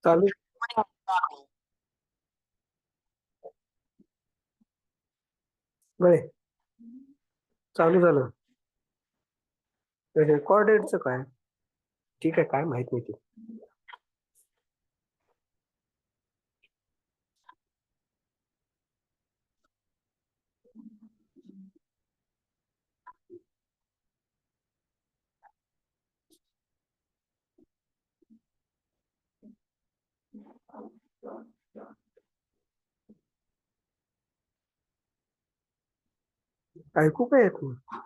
चालू नाही. चालू झालं. रेकॉर्डेडचं काय? ठीक आहे, काय माहित नाही ते. ऐकू काय येत नाही.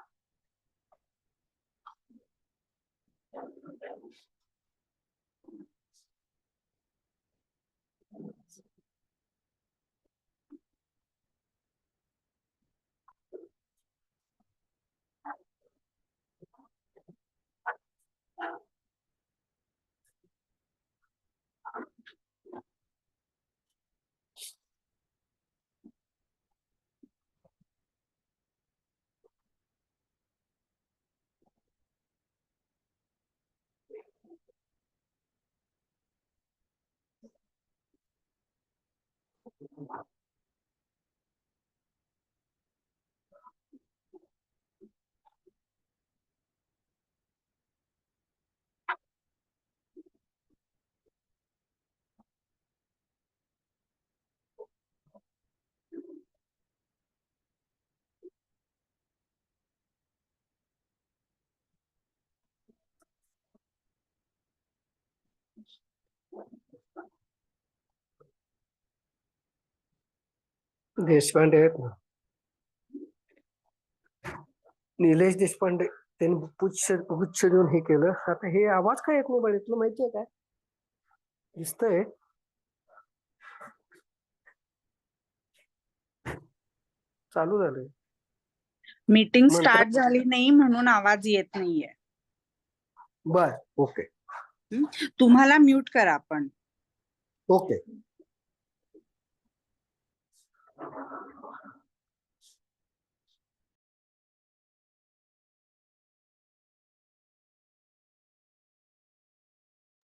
देशपांडे आहेत ना, निलेश देशपांडे. त्यांनी गुच्छ देऊन हे केलं. आता हे आवाज काय येत नाही बरं, तुला माहितीये काय? दिसतंय चालू झालंय. मीटिंग स्टार्ट झाली नाही म्हणून आवाज येत नाहीये. बर, ओके. तुम्हाला म्यूट करा आपण. ओके.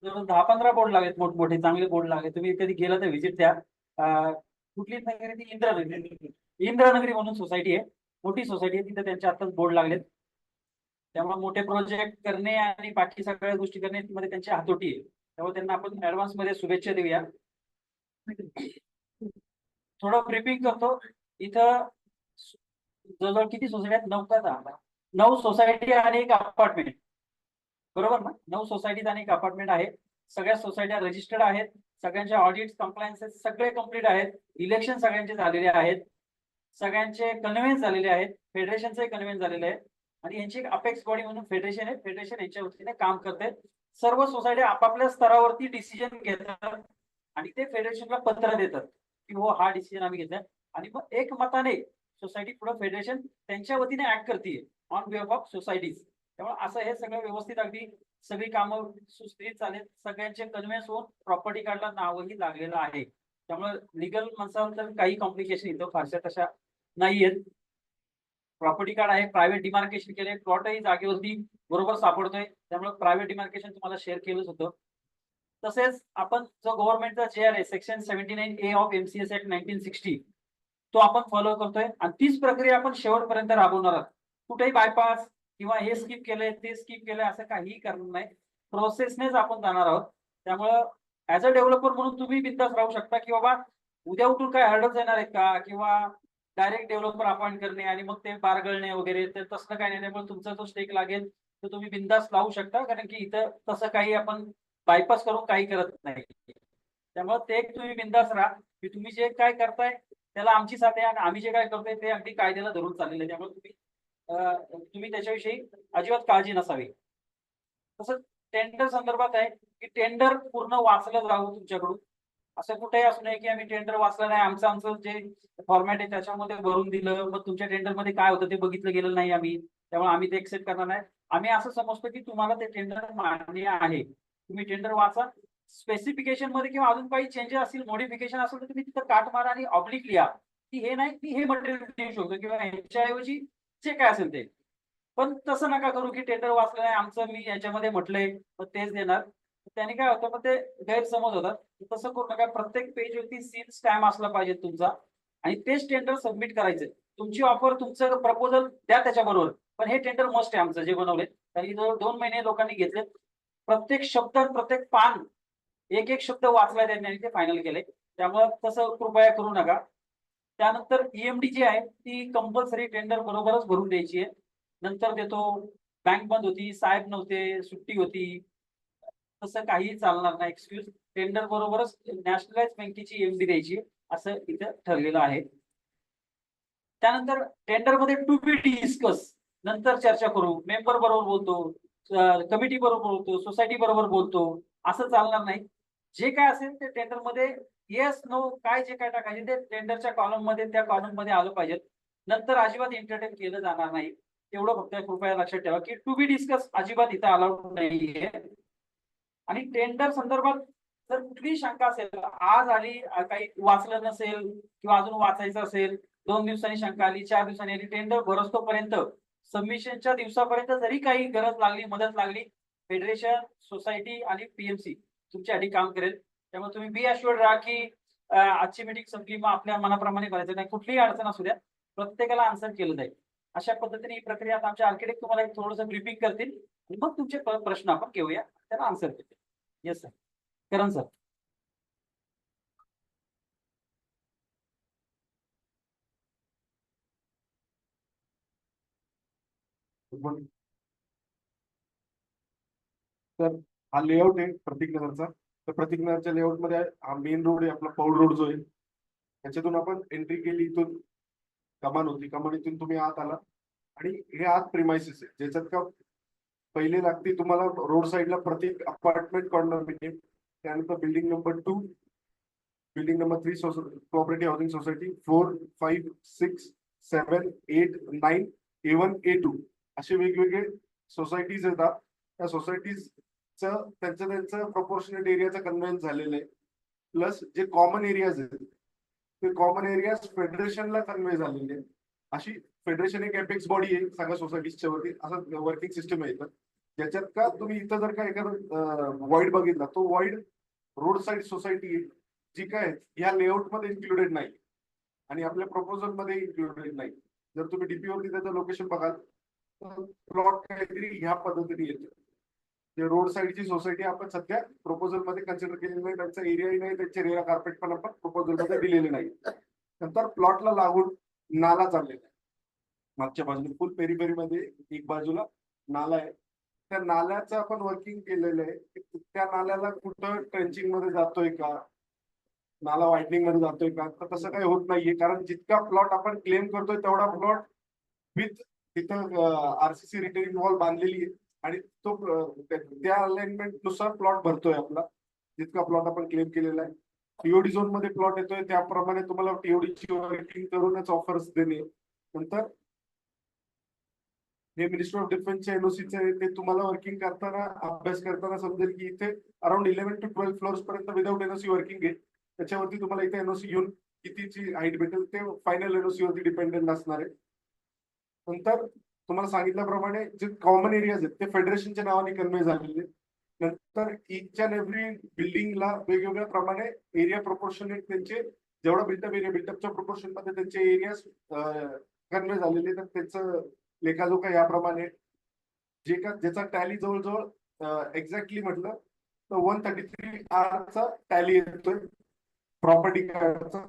जवळ 10-15 बोर्ड लागेल, मोठमोठे चांगले बोर्ड लागेल. तुम्ही कधी गेला तर व्हिजिट द्या. कुठली नगरी ती इंद्रानगरी म्हणून सोसायटी आहे, मोठी सोसायटी आहे. तिथे त्यांचे आताच बोर्ड लागलेत. त्यामुळे मोठे प्रोजेक्ट करणे आणि बाकी सगळ्या गोष्टी करणे मध्ये त्यांची हातोटी आहे. त्यामुळे त्यांना आपण ऍडव्हान्स मध्ये शुभेच्छा देऊया. थोडं ब्रीफिंग करतो. इथं जवळ किती सोसायटी आहेत? 9 का 10? 9 सोसायटी आणि एक अपार्टमेंट, बरोबर ना? 9 सोसायटीत आणि एक अपार्टमेंट आहे. सगळ्या सोसायट्या रजिस्टर्ड आहेत. सगळ्यांचे ऑडिट कम्प्लायन्सेस सगळे कम्प्लीट आहेत. इलेक्शन सगळ्यांचे झालेले आहेत. सगळ्यांचे कन्व्हेन्स झालेले आहेत. फेडरेशनचे कन्व्हेन्स झालेले आहे. आणि यांची एक अपेक्स बॉडी म्हणून फेडरेशन आहे. फेडरेशन यांच्या वतीने काम करते. सर्व सोसायट्या आपापल्या स्तरावरती डिसिजन घेतात आणि ते फेडरेशनला पत्र देतात की हो, हा डिसिजन आम्ही घेतलाय. आणि मग एक मताने सोसायटी पुढे फेडरेशन त्यांच्या वतीने ऍक्ट करते ऑन बिहाफ ऑफ सोसायटीज. त्यामुळे असं हे सगळं व्यवस्थित, अगदी सगळी कामं सुस्थितीत चालेल. सगळ्यांचे कन्व्हेन्स होऊन प्रॉपर्टी कार्डला नावही लागलेलं आहे. त्यामुळे लिगल म्हणसाल तर काही कॉम्प्लिकेशन इथं फारशा तशा नाहीयेत. प्रॉपर्टी कार्ड आहे, प्रायव्हेट डिमार्केशन केले, प्लॉटही जागेवरती बरोबर सापडतोय. त्यामुळे प्रायव्हेट डिमार्केशन तुम्हाला शेअर केलंच होतं. तसेच आपण जो गव्हर्नमेंटचा जे आहे section 79A of MCS act 1960 तो आपण फॉलो करतोय आणि तीच प्रक्रिया आपण शेवटपर्यंत राबवणार आहोत. कुठेही बायपास किंवा हे स्किप केलंय ते स्किप केलंय असं काहीही करणार नाही. प्रोसेसनेच आपण जाणार आहोत. त्यामुळं ऍज अ डेव्हलपर म्हणून तुम्ही बिंदास राहू शकता की बाबा उद्या उठून काय हर्डल्स येणार आहेत का, किंवा डायरेक्ट डेव्हलपर अपॉइंट करणे आणि मग ते बारगळणे वगैरे, तर तसं काही नाही. त्यामुळे तुमचा जो स्टेक लागेल तो तुम्ही बिंदास लावू शकता, कारण की इथं तसं काही आपण बायपास करून काही करत नाही. त्यामुळे ते तुम्ही बिंदास राहा की तुम्ही जे काय करताय त्याला आमची साथ आहे आणि आम्ही जे काय करतोय ते अगदी कायद्याला धरून चाललेलं आहे. त्यामुळे तुम्ही त्याच्याविषयी अजिबात काळजी नसावी. तसंच टेंडर संदर्भात आहे की टेंडर पूर्ण वाचलं जावं तुमच्याकडून. असं कुठेही असू नये की आम्ही टेंडर वाचलं नाही, आमचं जे फॉर्मॅट आहे त्याच्यामध्ये भरून दिलं, मग तुमच्या टेंडरमध्ये काय होतं ते बघितलं गेलं नाही आम्ही, त्यामुळे आम्ही ते एक्सेप्ट करणार नाही. आम्ही असं समजतो की तुम्हाला ते टेंडर मान्य आहे. तुम्ही टेंडर वाचा. स्पेसिफिकेशन मध्ये किंवा अजून काही चेंजेस असतील, मॉडिफिकेशन असेल तर तुम्ही तिथं काट मारा आणि ऑब्लिक लिहा की हे नाही की हे मटेरियल देऊ शकतो किंवा ह्याच्याऐवजी जे काय असेल ते. पण तसं नका करू की टेंडर वाचलं नाही आमचं, मी याच्यामध्ये म्हटलंय मग तेच देणार. त्याने काय होतं, मग ते गैरसमज होतात. तसं करू नका. प्रत्येक पेजवरती सील स्टॅम्प असला पाहिजे तुमचा आणि तेच टेंडर सबमिट करायचं. तुमची ऑफर, तुमचं प्रपोजल द्या त्याच्याबरोबर, पण हे टेंडर मस्ट आहे आमचं जे बनवलंय. कारण की जवळ 2 महिने लोकांनी घेतले. प्रत्येक शब्द, प्रत्येक पान, एक शब्द वाचलाय त्यांनी आणि ते फायनल केलंय. त्यामुळे तसं कृपया करू नका. त्यानंतर ईएमडी जी आहे ती कंपल्सरी टेंडर बरोबरच भरून द्यायची आहे. नंतर देतो, बँक बंद होती, साहेब नव्हते, सुट्टी होती, तसं काहीही चालणार नाही एक्सक्यूज. टेंडर बरोबरच नॅशनलाइज बँकेची ईएमडी द्यायची असं इथं ठरलेलं आहे. त्यानंतर टेंडर मध्ये टू बी डिस्कस, नंतर चर्चा करू, मेंबर बरोबर बोलतो, कमिटी बरोबर बोलतो, सोसायटी बरोबर बोलतो, असं चालणार नाही. जे काय असेल ते टेंडर मध्ये येस नो काय जे काय टाकायचे ते टेंडरच्या कॉलम मध्ये, त्या कॉलम मध्ये आलं पाहिजे. नंतर अजिबात एंटरटेन केलं जाणार नाही. तेवढं फक्त कृपया लक्षात ठेवा की टू बी डिस्कस अजिबात इथं अलाउड नाहीये. आणि टेंडर संदर्भात जर कुठलीही शंका असेल, आज आली, काही वाचलं नसेल किंवा अजून वाचायचं असेल, 2 दिवसांनी शंका आली, 4 दिवसांनी आली, टेंडर भरसतोपर्यंत, सबमिशनच्या दिवसापर्यंत जरी काही गरज लागली, मदत लागली, फेडरेशन, सोसायटी आणि पीएमसी तुमच्यासाठी काम करेल. त्यामुळे तुम्ही बी अश्युअर्ड राहा की आजची मीटिंग संपली मग आपल्या मनाप्रमाणे करायचं नाही. कुठलीही अडचण असू द्या, प्रत्येकाला आन्सर केलं जाईल. अशा पद्धतीने ही प्रक्रिया आता आमचे आर्किटेक्ट तुम्हाला एक थोडंसं ब्रीफिंग करतील आणि मग तुमचे प्रश्न आपण घेऊया, त्याला आन्सर देतील. Yes sir. करण सर. तर हा लेआउट आहे प्रतीक नगरचा. तर प्रतीक नगरच्या लेआउट मध्ये हा मेन रोड आहे आपला, पौड रोड जो आहे त्याच्यातून आपण एंट्री केली. इथून कमान होती, कमानीतून तुम्ही आत आला आणि हे आत प्रिमाइसेस आहे, ज्याच्यात का पहिले लागते तुम्हाला रोड साईडला प्रतीक अपार्टमेंट कॉन्डोमिनियम, त्यानंतर building number 2, building number 3 cooperative housing society 4, 5, 6, 7, 8, 9, A1, A2 असे वेगवेगळे सोसायटीज येतात. त्या सोसायटीजचं त्यांचं प्रपोर्शनेट एरियाचं कन्व्हेन्स झालेलं आहे. प्लस जे कॉमन एरियाज आहेत ते कॉमन एरियाज फेडरेशनला कन्व्हे झालेले आहेत. अशी फेडरेशन एक एपेक्स बॉडी आहे सगळ्या सोसायटीजच्या वरती, असं वर्किंग सिस्टम आहे इथं. ज्याच्यात का तुम्ही इथं जर का एखादा वॉइड बघितला, तो वॉइड रोड साईड सोसायटी आहे जी काय ह्या लेआउट मध्ये इन्क्लुडेड नाही आणि आपल्या प्रपोजल मध्ये इन्क्लुडेड नाही. जर तुम्ही डीपी वरती त्याचं लोकेशन बघाल तर प्लॉट काहीतरी ह्या पद्धतीने येतो. जे रोड साईडची सोसायटी आपण सध्या प्रपोजल मध्ये कन्सिडर केलेली नाही, त्यांचा एरियाही नाही, त्यांचे रेरा कार्पेट पण आपण प्रपोजल मध्ये दिलेले नाही. नंतर प्लॉटला लागून नाला चाललेला आहे मागच्या बाजूला, फुल पेरीमध्ये एक बाजूला नाला आहे. त्या नाल्याचं आपण वर्किंग केलेलं आहे. त्या नाल्याला कुठं ट्रेंचिंग मध्ये जातोय का, नाला वाईडनिंग मध्ये जातोय का, तर तसं काही होत नाहीये. कारण जितका प्लॉट आपण क्लेम करतोय तेवढा प्लॉट विथ तिथं आरसीसी रिटेनिंग वॉल बांधलेली आहे आणि तो त्या अलाइनमेंट नुसार प्लॉट भरतोय आपला, जितका प्लॉट आपण क्लेम केलेला आहे. टीओडी झोन मध्ये प्लॉट येतोय त्याप्रमाणे तुम्हाला टीओडीची वर्किंग करूनच ऑफर्स देणे. नंतर हे मिनिस्टर ऑफ डिफेन्सचे एनओसीचे ते तुम्हाला वर्किंग करताना, अभ्यास करताना समजेल की इथे अराउंड 11 to 12 फ्लोअर्स पर्यंत विदाउट एनओसी वर्किंग आहे. त्याच्यावरती तुम्हाला इथे एनओसी घेऊन कितीची हाईट भेटेल ते फायनल एनओसी वरती डिपेंडेंट असणार आहे. नंतर तुम्हाला सांगितल्याप्रमाणे जे कॉमन एरियाज आहेत ते फेडरेशनच्या नावाने कन्वे झालेले. नंतर इच अँड एव्हरी बिल्डिंगला वेगवेगळ्या प्रमाणे एरिया प्रपोर्शनेट त्यांचे जेवढा बिल्टअप एरिया, बिल्टअपच्या प्रोपोर्शन मध्ये त्यांचे एरियाज कन्वे झालेले. तर त्याचं लेखाजोखा याप्रमाणे जे का ज्याचा टॅली जवळजवळ एक्झॅक्टली म्हटलं तर 133R चा टॅली येतोय प्रॉपर्टी कार्डचा.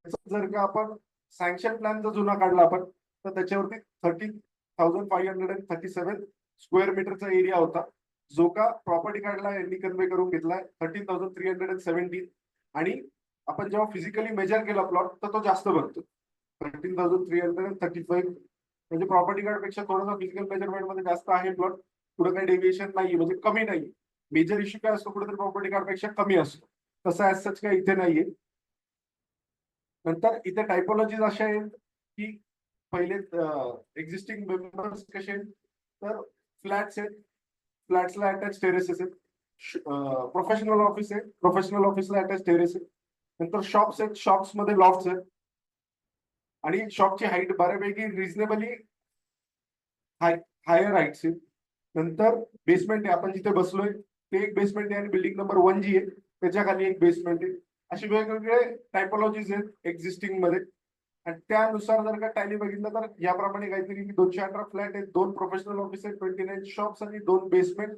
जर का आपण सँक्शन प्लॅन जर जुना काढला आपण तर त्याच्यावरती 13,537 स्क्वेअर मीटरचा एरिया होता, जो का प्रॉपर्टी कार्डला यांनी कन्वे करून घेतलाय 13,317. आणि आपण जेव्हा फिजिकली मेजर केला प्लॉट तर तो जास्त भरतो 13,335. म्हणजे प्रॉपर्टी कार्ड पेक्षा थोडासा फिजिकल मेजरमेंट मध्ये जास्त आहे प्लॉट. पुढे काही डेव्हिएशन नाही, म्हणजे कमी नाही. मेजर इश्यू काय असतो कुठेतरी प्रॉपर्टी कार्ड पेक्षा कमी असतो, तसं ऍज सच काय इथे नाहीये. नंतर इथे टायपोलॉजीज अशा आहेत की पहिले एक्झिस्टिंग मेंबर्स कसे आहेत तर फ्लॅट्स आहेत, फ्लॅट्सला अटॅच टेरेसेस आहेत. प्रोफेशनल ऑफिस आहे, प्रोफेशनल ऑफिसला अटॅच टेरेस आहे. नंतर शॉप्स आहेत, शॉप्स मध्ये लॉफ्ट्स आहेत आणि शॉपची हाईट बऱ्यापैकी रिझनेबली हायर हाईट्स आहेत. नंतर बेसमेंट आहे, आपण जिथे बसलोय ते एक बेसमेंट आहे आणि बिल्डिंग नंबर 1 जी आहे त्याच्या खाली एक बेसमेंट आहे. अशी वेगवेगळे टायपोलॉजीज आहेत एक्झिस्टिंग मध्ये. आणि त्यानुसार जर का टॅली बघितलं तर याप्रमाणे काहीतरी 218 फ्लॅट आहेत, 2 प्रोफेशनल ऑफिस आहेत, 29 शॉप्स आणि 2 बेसमेंट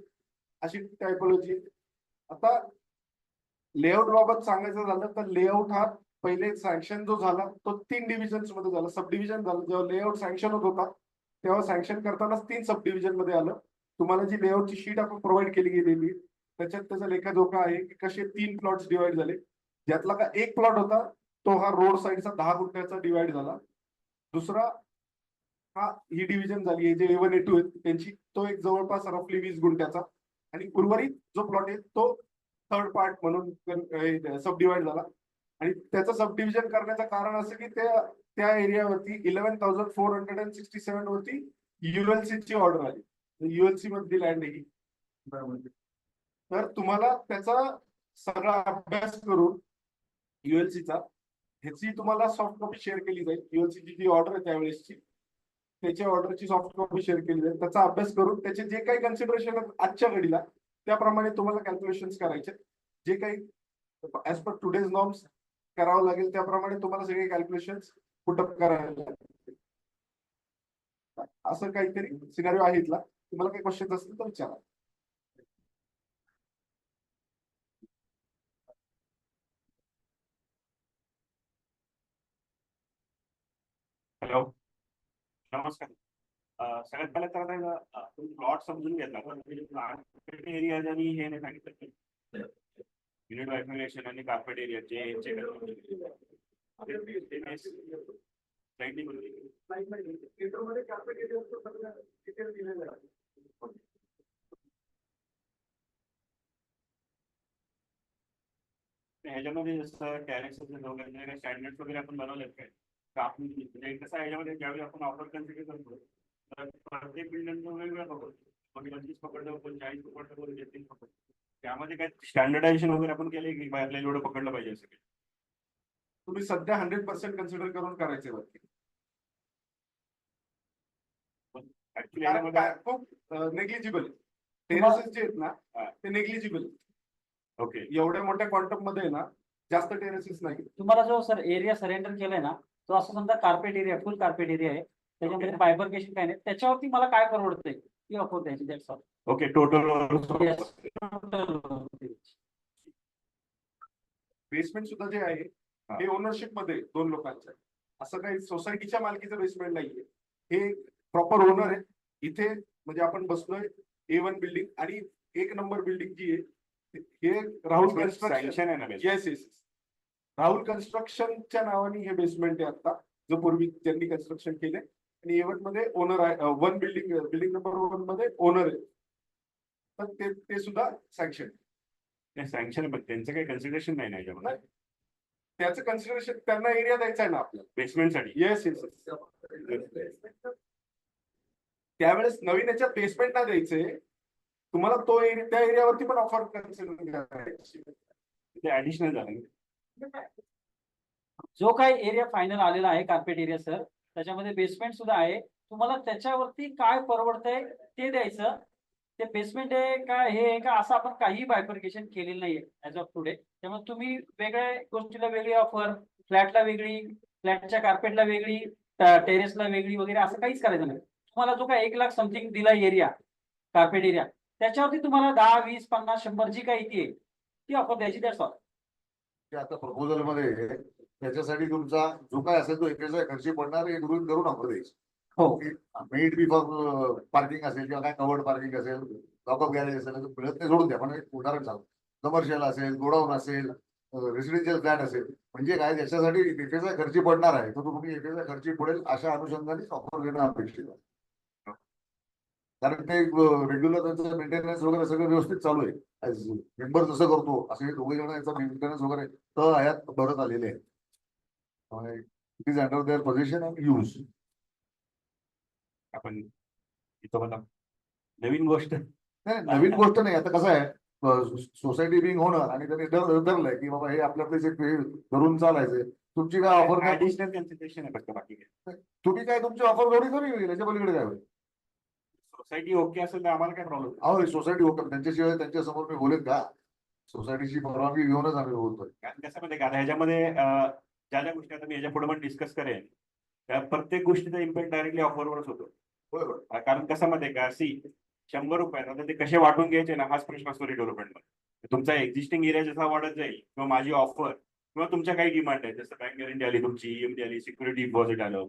अशी टायपोलॉजी आहे. आता लेआउट बाबत सांगायचं झालं तर लेआउट हा पहिले सँक्शन जो झाला तो 3 डिव्हिजन्स मध्ये झाला, सब डिव्हिजन झालं. जेव्हा लेआउट सँक्शन होत होता तेव्हा सँक्शन करतानाच 3 सब डिव्हिजन मध्ये आलं. तुम्हाला जी लेआउटची शीट आपण प्रोव्हाइड केली गेलेली त्याच्यात त्याचा लेखाजोखा आहे की कसे 3 प्लॉट्स डिवाइड झाले. ज्यातला का एक प्लॉट होता तो हा रोड साईडचा 10 गुंठ्याचा डिवाइड झाला. दुसरा हा ही डिव्हिजन झाली आहे जे A1 A2 आहेत त्यांची, तो एक जवळपास रफली 20 गुंठ्याचा. आणि उर्वरित जो प्लॉट आहे तो थर्ड पार्ट म्हणून सब डिवाइड झाला. आणि त्याचं सब डिव्हिजन करण्याचं कारण असं की त्या एरियावरती 11,467 वरती ULC ची ऑर्डर आली. ULC मधली लँड आहे ही. तर तुम्हाला त्याचा सगळा अभ्यास करून ULC चा ह्याची तुम्हाला सॉफ्ट कॉपी शेअर केली जाईल. ULC ची जी ऑर्डर आहे त्यावेळेसची त्याच्या ऑर्डरची सॉफ्ट कॉपी शेअर केली जाईल. त्याचा अभ्यास करून त्याचे जे काही कन्सिडरेशन आजच्या घडीला त्याप्रमाणे तुम्हाला कॅल्क्युलेशन करायचे. जे काही ऍज पर टुडेज नॉर्म्स करावं लागेल त्याप्रमाणे तुम्हाला सगळे कॅल्क्युलेशन पुटअप करायला लागतील. असं काहीतरी सिनारिओ आहे इथला. तुम्हाला काही क्वेश्चन असतील तर विचारा. हॅलो, नमस्कार. सगळ्यात पहिलं तर तुम्ही प्लॉट समजून घेतला एरिया आणि हे नाही सांगितलं युनिट बायफर्गेशन आणि कार्पेट एरिया ह्याच्यामध्ये जसं टॅरेक्स स्टँडर्ड वगैरे आपण बनवलेत काय आपण म्हणजे कसं आहे याच्यामध्ये ज्यावेळी आपण ऑफर कन्सिडर करतो तर प्रत्येक बिल्डिंगचं वेगवेगळं पकडतो. कोणी 25 पकडलं, कोणी 40 पकडलं, कोणी 33 पकडलं. त्यामध्ये काय स्टँडर्डायझेशन वगैरे आपण केले की आपल्याला एवढं पकडलं पाहिजे असं काही? तुम्ही सध्या 100% कन्सिडर करून करायचे वरती. ऍक्च्युली कारण याच्यामध्ये काय खूप नेग्लिजिबल टेरेसेस जे आहेत ना ते नेग्लिजिबल. ओके, एवढ्या मोठ्या क्वांटम मध्ये ना जास्त टेरेसेस नाही. तुम्हाला जो सर एरिया सरेंडर केलाय ना तो असं समजा कार्पेट एरिया, फुल कार्पेट एरिया आहे. त्याच्यामध्ये बायफर्केशन काय नाही. त्याच्यावरती मला काय परवडतंय ती ऑफर द्यायची. That's all. Okay. Total basement सुद्धा जे आहे हे ओनरशिप मध्ये 2 लोकांचं आहे. असं काही सोसायटीच्या मालकीचं बेसमेंट नाहीये. हे प्रॉपर ओनर आहे. इथे म्हणजे आपण बसलोय A1 बिल्डिंग आणि 1 नंबर बिल्डिंग जी आहे हे राहुल कन्स्ट्रक्शन. सँक्शन आहे ना? Yes yes. राहुल कन्स्ट्रक्शनच्या नावाने हे बेसमेंट आहे आता, जो पूर्वी त्यांनी कन्स्ट्रक्शन केले. आणि A1 मध्ये ओनर आहे. 1 बिल्डिंग नंबर 1 मध्ये ओनर आहे. तर ते सुद्धा सँक्शन. सँक्शन पण त्यांचं काही कन्सिडरेशन नाही ना याच्यामध्ये? त्याचं कन्सिडरेशन त्यांना एरिया द्यायचा आहे ना आपल्याला बेसमेंटसाठी. Yes yes. त्यावेळेस नवीन याच्यात बेसमेंट ना द्यायचे तुम्हाला, तो एरिया त्या एरियावरती पण ऑफर कन्सिडर करायची. ते ऍडिशनल झालं. जो काही एरिया फायनल आलेला आहे कार्पेट एरिया सर त्याच्यामध्ये बेसमेंट सुद्धा आहे. तुम्हाला त्याच्यावरती काय परवडतंय ते द्यायचं. ते बेसमेंट आहे का हे आहे का असं आपण काही बायफर्केशन केलेलं नाहीये ऍज ऑफ टुडे. त्यामुळे तुम्ही वेगळ्या गोष्टीला वेगळी ऑफर, फ्लॅटला वेगळी, फ्लॅटच्या कार्पेटला वेगळी, टेरेसला वेगळी वगैरे असं काहीच करायचं नाही. तुम्हाला जो काय 1 लाख समथिंग दिला एरिया कार्पेट एरिया त्याच्यावरती तुम्हाला 10, 20, 50, 100 जी काही ती आहे ती ऑफर द्यायची. त्याच आता प्रपोजल मध्ये त्याच्यासाठी तुमचा जो काय असेल तो एकाचा खर्ची पडणार हे गृहीत करून ऑफर द्यायची. हो. मेड बी फॉर पार्किंग असेल किंवा काय कवर्ड पार्किंग असेल, लॉकअप गॅरेज असेल, मिळत नाही सोडून द्या. पण एक उदाहरण सांगतो, कमर्शियल असेल, गोडाऊन असेल, रेसिडेन्शियल फ्लॅट असेल, म्हणजे काय त्याच्यासाठी एकेचा खर्ची पडणार आहे तर तुम्ही एकेचा खर्ची पडेल अशा अनुषंगाने ऑफर देणं अपेक्षित आहे. कारण ते रेग्युलर त्यांचं मेंटेनन्स वगैरे सगळं व्यवस्थित चालू आहे. मेंबर जसं करतो असे 2 जण याचा मेंटेनन्स वगैरे तर हयात भरत आलेले आहेत. It is under their position and use. आपण इथं बघा नवीन गोष्ट नाही, नवीन गोष्ट नाही. आता कसं आहे, सोसायटी बिंग होणार आणि त्यांनी ठरलंय की बाबा हे आपल्याकडे जे धरून चालायचंय. तुमची काय ऑफर काय, ऍडिशनल कन्सिडरेशन आहे फक्त, बाकी काय. तुम्ही काय तुमची ऑफर थोडी कमी होईल, याच्या पलीकडे काय होईल. सोसायटी ओके असेल तर आम्हाला काय प्रॉब्लेम अहो सोसायटी होतं त्यांच्याशिवाय त्यांच्यासमोर मी बोलेन का? सोसायटीची परवानगी घेऊनच आम्ही बोलतोय. कारण कसं माहिती का आता ह्याच्यामध्ये ज्या ज्या गोष्टी आता मी ह्याच्या पुढे पण डिस्कस करेन त्या प्रत्येक गोष्टीचा इम्पॅक्ट डायरेक्टली ऑफरवरच होतो. बरोबर. कारण कसं माहिती का 100 रुपये आता ते कसे वाटून घ्यायचे ना हाच प्रश्न असतो रिडेव्हलपमेंटमध्ये. तुमचा एक्झिस्टिंग एरिया जसा वाढत जाईल किंवा माझी ऑफर किंवा तुमच्या काही डिमांड आहे जसं बँक गॅरंटी आली तुमची EMD आली सिक्युरिटी डिपॉझिट आलं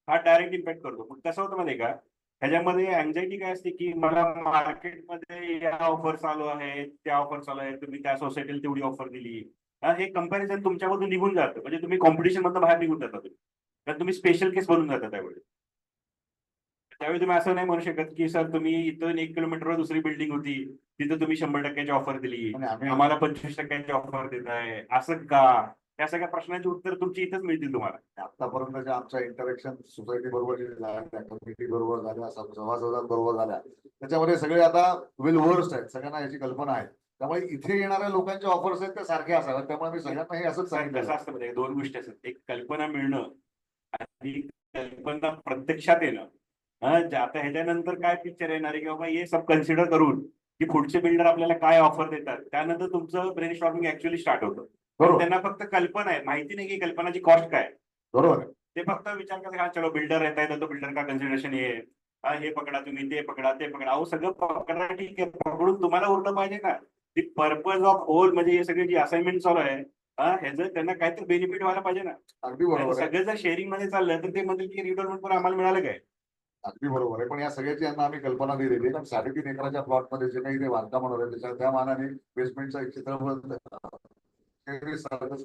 हा डायरेक्ट इम्पॅक्ट करतो. पण कसं होतं माहिती का ह्याच्यामध्ये अँझायटी काय असते की मला मार्केटमध्ये या ऑफर चालू आहेत त्या ऑफर चालू आहेत तुम्ही त्या सोसायटीला तेवढी ऑफर दिली. हे कंपॅरिझन तुमच्यामधून निघून जातं म्हणजे तुम्ही कॉम्पिटिशन मधून बाहेर निघून जाता तुम्ही कारण तुम्ही स्पेशल केस बनून जाता त्यावेळी. त्यावेळी तुम्ही असं नाही म्हणू शकत की सर तुम्ही इथून 1 किलोमीटरवर दुसरी बिल्डिंग होती तिथं तुम्ही 100% ऑफर दिली आणि आम्ही आम्हाला 25% ऑफर देत आहे असं का? त्या सगळ्या प्रश्नांची उत्तर तुमची इथंच मिळतील तुम्हाला. आतापर्यंतच्या आमच्या इंटरॅक्शन सोसायटी बरोबर जे झाल्या कम्युनिटी बरोबर झाल्या सभासदांबरोबर झाल्या त्याच्यामध्ये सगळे आता वेल वर्स्ड आहेत. सगळ्यांना याची कल्पना आहे. त्यामुळे इथे येणाऱ्या लोकांच्या ऑफर्स आहेत त्या सारख्या असाव्यात. त्यामुळे मी सगळ्यांना हे असंच कसं सांगितलं. असतं म्हणजे 2 गोष्टी असतात एक कल्पना मिळणं आणि कल्पना प्रत्यक्षात येणं. आता ह्याच्यानंतर काय पिक्चर येणार आहे की बाबा हे सब कन्सिडर करून की पुढचे बिल्डर आपल्याला काय ऑफर देतात त्यानंतर तुमचं ब्रेन स्टॉर्मिंग ऍक्च्युअली स्टार्ट होतं. बरोबर त्यांना फक्त कल्पना आहे माहिती नाही की कल्पनाची कॉस्ट काय. बरोबर आहे. ते फक्त विचार करतात हा चलो बिल्डर येत आहे तर तो बिल्डर का कन्सिडरेशन ये हे पकडा तुम्ही ते पकडा ते पकडा अहो सगळं पकडा ठीक आहे पकडून तुम्हाला उरलं पाहिजे ना. ती पर्पज ऑफ होल म्हणजे हे सगळी जी असाइनमेंट चालू आहे ह्याचं त्यांना काहीतरी बेनिफिट व्हायला पाहिजे ना. अगदी बरोबर आहे. सगळं जर शेअरिंग मध्ये चाललं तर ते म्हणतील की रिडेव्हलपमेंट पण आम्हाला मिळालं काय. अगदी बरोबर आहे. पण या सगळ्याची यांना आम्ही कल्पना दिलेली आहे. कारण 3.5 एकराच्या प्लॉटमध्ये जे काही ते बांधकाम होणार आहे त्याच्या त्या मानाने बेसमेंटचा एक क्षेत्रफळ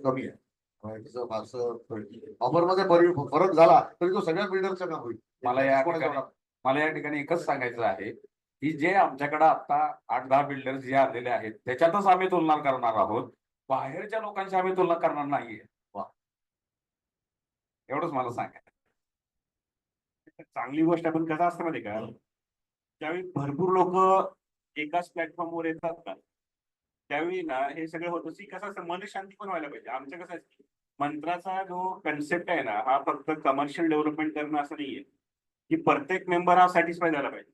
कमी आहे. ऑफर मध्ये फरक झाला तरी तो सगळ्या बिल्डरचा काम होईल. मला या ठिकाणी एकच सांगायचं आहे की जे आमच्याकडे आता 8-10 बिल्डर्स जे आलेले आहेत त्याच्यातच आम्ही तुलना करणार आहोत. बाहेरच्या लोकांची आम्ही तुलना करणार नाहीये. एवढंच मला सांगायचं. चांगली गोष्ट आपण कसं असतं माहिती का त्यावेळी भरपूर लोक एकाच प्लॅटफॉर्मवर येतात ना त्यावेळी ना हे सगळं होतं की कसं असतं मनशांती पण व्हायला पाहिजे. आमचं कसं असतं मंत्राचा जो कन्सेप्ट आहे ना हा फक्त कमर्शियल डेव्हलपमेंट करणं असं नाहीये की प्रत्येक मेंबर हा सॅटिस्फाय झाला पाहिजे.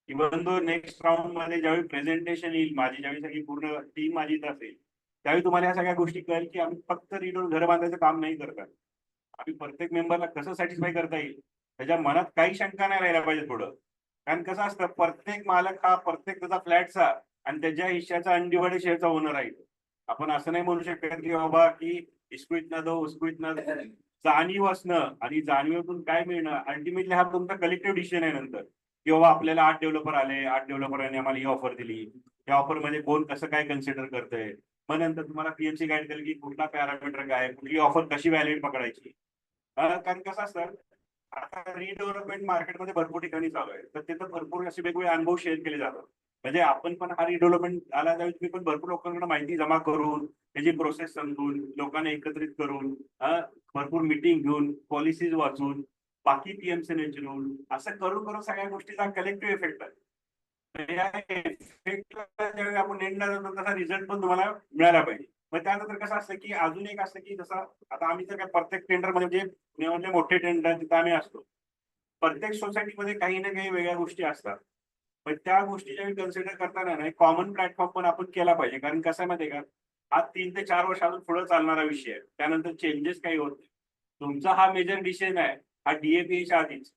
इव्हन दो नेक्स्ट राऊंड मध्ये ज्यावेळी प्रेझेंटेशन येईल माझी ज्यावेळी सगळी पूर्ण टीम माझी इथं असेल त्यावेळी तुम्हाला या सगळ्या गोष्टी कळेल की आम्ही फक्त घर बांधायचं काम नाही करतात. आम्ही प्रत्येक मेंबरला कसं सॅटिस्फाय करता येईल त्याच्या मनात काही शंका नाही राहिला पाहिजे थोडं. कारण कसं असतं प्रत्येक मालक हा प्रत्येक त्याचा फ्लॅटचा आणि त्याच्या हिश्श्याचा अनडिवाइडेड शेअरचा ओनर आहे. आपण असं नाही म्हणू शकत की बाबा की इसको इतना दो उसको इतना दो. जाणीव असणं आणि जाणीवेतून काय मिळणं अल्टिमेटली हा तुमचा कलेक्टिव्ह डिसिजन आहे नंतर की बाबा आपल्याला 8 डेव्हलपर आले 8 डेव्हलपरांनी आम्हाला ही ऑफर दिली या ऑफर मध्ये कोण कसं काय कन्सिडर करतंय. मग नंतर तुम्हाला पीएमसी गाईड करेल की कुठला पॅरामीटर काय कुठली ऑफर कशी व्हॅलिड पकडायची. कारण कसं असतं आता रिडेव्हलपमेंट मार्केटमध्ये भरपूर ठिकाणी चालू आहे तर तिथं भरपूर असे वेगवेगळे अनुभव शेअर केले जातात. म्हणजे आपण पण हा रिडेव्हलपमेंट आला त्यावेळी तुम्ही पण भरपूर लोकांकडे माहिती जमा करून त्याची प्रोसेस समजून लोकांना एकत्रित करून भरपूर मिटिंग घेऊन पॉलिसीज वाचून बाकी पीएमसी विचारून असं करून करून सगळ्या गोष्टीचा कलेक्टिव्ह इफेक्ट आहे. या इफेक्टला ज्यावेळी आपण एंडला जातो तसा रिझल्ट पण तुम्हाला मिळाला पाहिजे. मग त्यानंतर कसं असतं की अजून एक असतं की जसं आता आम्ही तर काय प्रत्येक टेंडरमध्ये म्हणजे मोठे टेंडर तिथं आम्ही असतो. प्रत्येक सोसायटीमध्ये काही ना काही वेगळ्या गोष्टी असतात. पण त्या गोष्टी ज्यावेळी कन्सिडर करताना ना कॉमन प्लॅटफॉर्म पण आपण केला पाहिजे. कारण कसं आहे माहिती आहे का हा 3 ते 4 वर्ष अजून पुढे चालणारा विषय आहे. त्यानंतर चेंजेस काही होत नाही. तुमचा हा मेजर डिसिजन आहे हा DAPच्या आधीच.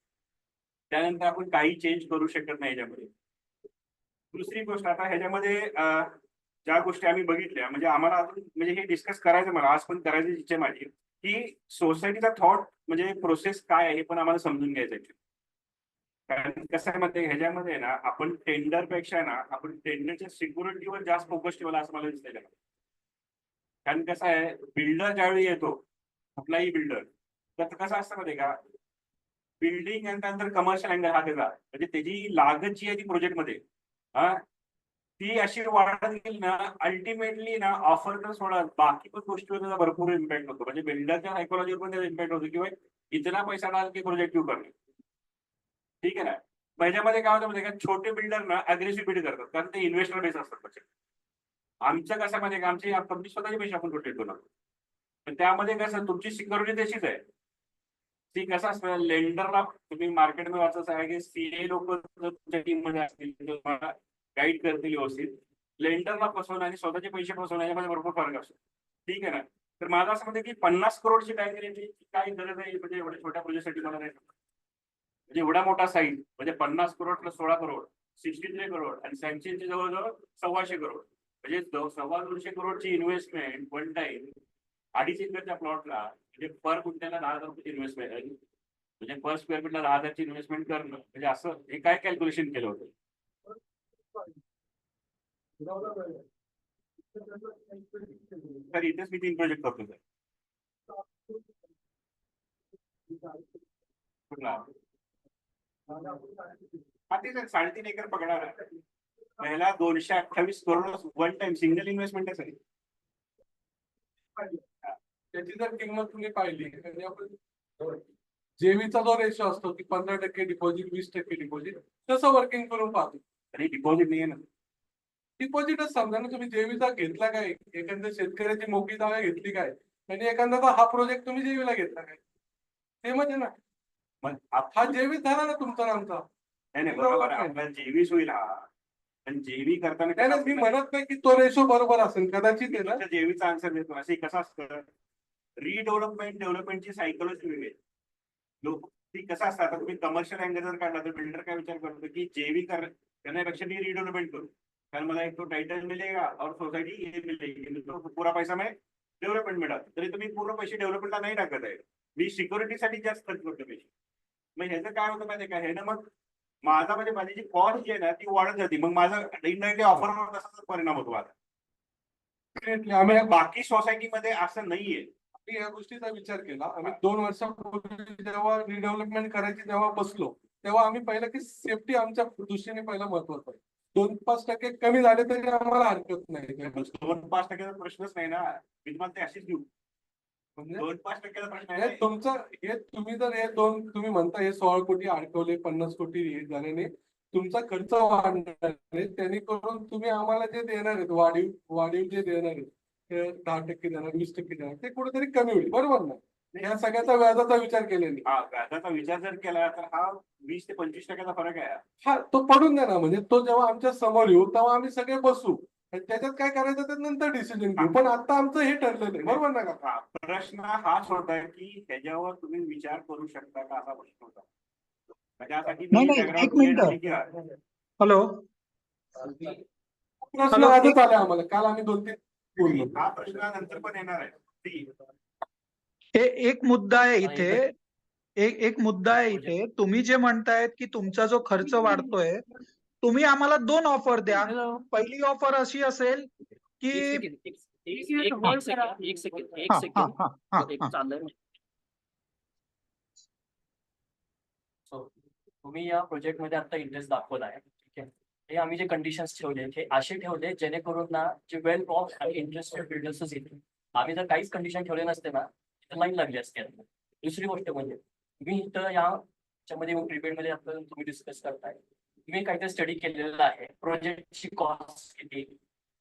त्यानंतर आपण काही चेंज करू शकत नाही याच्यामध्ये. दुसरी गोष्ट आता ह्याच्यामध्ये ज्या गोष्टी आम्ही बघितल्या म्हणजे आम्हाला अजून म्हणजे हे डिस्कस करायचं मला आज पण करायची इच्छा माझी की सोसायटीचा थॉट म्हणजे प्रोसेस काय आहे हे पण आम्हाला समजून घ्यायचं आहे. कारण कसं आहे मध्ये ह्याच्यामध्ये ना आपण टेंडर पेक्षा ना आपण टेंडरच्या सिक्युरिटीवर जास्त फोकस ठेवला असं मला दिसतंय. कारण कसं आहे बिल्डर ज्यावेळी येतो कुठलाही बिल्डर तर कसं असतं मध्ये का बिल्डिंग आणि त्यानंतर कमर्शियल अँगल हा त्याचा म्हणजे त्याची लागत जी आहे ती प्रोजेक्टमध्ये ती अशी वाढत गेली ना अल्टिमेटली ना ऑफर तर सोडा बाकी पण गोष्टीवर त्याचा भरपूर इम्पॅक्ट होतो. म्हणजे बिल्डरच्या सायकोलॉजीवर पण त्याचा इम्पॅक्ट होतो किंवा इतना पैसा डाल के प्रोजेक्ट क्यों करणे. ठीक आहे ना. ह्याच्यामध्ये काय होतं म्हणजे का छोटे बिल्डर ना अग्रेसिव्ह बिल्ड करतात कारण ते इन्व्हेस्टर बेस असतात. म्हणजे आमचं कसं म्हणजे का आमची स्वतःचे पैसे आपण प्रोटेक्ट होणार पण त्यामध्ये कसं तुमची सिक्युरिटी तशीच आहे. ती कसं असतं लेंडरला तुम्ही मार्केटमध्ये वाचत आहे की सीए लोक तुमच्या टीम मध्ये असतील तुम्हाला गाईड करतील व्यवस्थित. लेंडरला फसवणं आणि स्वतःचे पैसे फसवणं यामध्ये भरपूर फरक असतो. ठीक आहे ना. तर माझं असं म्हणतं की 50 करोडची बँक करायची काही गरज आहे म्हणजे एवढ्या छोट्या प्रोजेक्टसाठी मला नाही. म्हणजे एवढा मोठा साईज म्हणजे 50 करोड प्लस 16 करोड 63 करोड आणि सँक्शनची जवळजवळ 125 करोड म्हणजे 125 करोडची इन्व्हेस्टमेंट वन टाइम 2.5 एकरच्या प्लॉटला म्हणजे पर गुंठ्याला 10,000 रुपये इन्व्हेस्टमेंट म्हणजे पर स्क्वेअर फीटला 10,000ची इन्व्हेस्टमेंट करणं म्हणजे असं हे काय कॅल्क्युलेशन केलं होतं. तर इथेच मी 3 प्रोजेक्ट करतो सर. कुठला हा ते 3.5 एकर पकडणार पहिला 228 crore one time single investment आहे सर. त्याची जर किंमत तुम्ही पाहिली म्हणजे आपण जेवीचा जो रेशो असतो की 15% डिपॉझिट 20% डिपॉझिट तसं वर्किंग करून पाहतो. आणि डिपॉझिट नाही आहे ना. डिपॉझिटच समजा ना तुम्ही जेवीचा घेतला काय एखाद्या शेतकऱ्याची मोठी जागा घेतली काय आणि एखाद्याचा हा प्रोजेक्ट तुम्ही जेवीला घेतला काय ते म्हणजे ना मग हा जेवी झाला ना तुमचा आमचा. नाही बरोबर आहे. आपल्याला जेवीस होईल हा पण जेवी करताना नाही नाही, मी म्हणत नाही की तो रेशो बरोबर असेल कदाचित आहे ना. जेवीचा आन्सर देतो असे कसं असतं डेव्हलपमेंटची सायकोलॉजी वेगळी आहे. लोक ती कसं असतं आता तुम्ही कमर्शियल अँगल जर काढला तर बिल्डर काय विचार करतो की जेवी करण्यापेक्षा मी रिडेव्हलपमेंट करू कारण मला एक तो टायटल मिळेगा और सोसायटी ये मिळेगी तो पूरा पैसा मैं डेव्हलपमेंट मिळाला तरी तुम्ही पूर्ण पैसे डेव्हलपमेंटला नाही टाकत आहे. मी सिक्युरिटीसाठी जास्त खर्च करतो पैसे. मग ह्याचं काय होतं माहिती का हे ना मग माझा म्हणजे माझी जी कॉस्ट जी आहे ना ती वाढत जाते मग माझा इनडायरेक्टली ऑफरवर तसाच परिणाम होतो माझा. आम्ही बाकी सोसायटीमध्ये असं नाहीये. आम्ही या गोष्टीचा विचार केला. आम्ही 2 वर्षापूर्वी जेव्हा रिडेव्हलपमेंट करायची जेव्हा बसलो तेव्हा आम्ही पाहिलं की सेफ्टी आमच्या दृष्टीने पहिला महत्वाचं आहे. 2-5% कमी झाले तरी आम्हाला हरकत नाही. 2-5%चा प्रश्नच नाही ना. मी तुम्हाला ते अशीच देऊ म्हणजे 2-5%चा प्रश्न हे आहे. तुमचं हे तुम्ही जर हे तुम्ही म्हणता हे 16 कोटी अडकवले 50 कोटी हे झाल्याने तुमचा खर्च वाढणार आहे. त्यांनी करून तुम्ही आम्हाला जे देणार आहेत वाढीव जे देणार आहेत ते 10% देणार 20% देणार ते कुठेतरी कमी होईल बरोबर ना. या सगळ्याचा व्याजाचा विचार केलेला हा व्याजाचा विचार जर केला तर हा 20 ते 25% फरक आहे. हा तो पडून द्या ना म्हणजे तो जेव्हा आमच्या समोर येऊ तेव्हा आम्ही सगळे बसू त्याच्यात काय करायचं ते नंतर डिसिजन घेऊ पण आता आमचं हे ठरलेलं आहे बरोबर ना का. प्रश्न हाच होता की त्याच्यावर तुम्ही विचार करू शकता का असा प्रश्न होता. त्यासाठी एक मिनिट. हॅलो प्रश्न आजच आले आम्हाला काल आम्ही 2-3 बोललो. हा प्रश्न नंतर पण येणार आहे. एक मुद्दा आहे इथे एक मुद्दा आहे इथे तुम्ही जे म्हणतायत की तुमचा जो खर्च वाढतोय तुम्ही आम्हाला 2 ऑफर द्या. पहिली ऑफर अशी असेल की तुम्ही या प्रोजेक्ट मध्ये आता इंटरेस्ट दाखवला आहे ठीक आहे. हे आम्ही जे कंडिशन्स ठेवले हे असे ठेवले जेणेकरून ना जे वेल ऑफ आणि इंटरेस्टेड बिल्डर्सच येतील. आम्ही जर काहीच कंडिशन ठेवले नसते ना तर लाईन लागली असते. दुसरी गोष्ट म्हणजे तुम्ही इथं याच्यामध्ये प्रीपेड मध्ये आपल्याला तुम्ही डिस्कस करताय तुम्ही काहीतरी स्टडी केलेला आहे प्रोजेक्टची कॉस्ट किती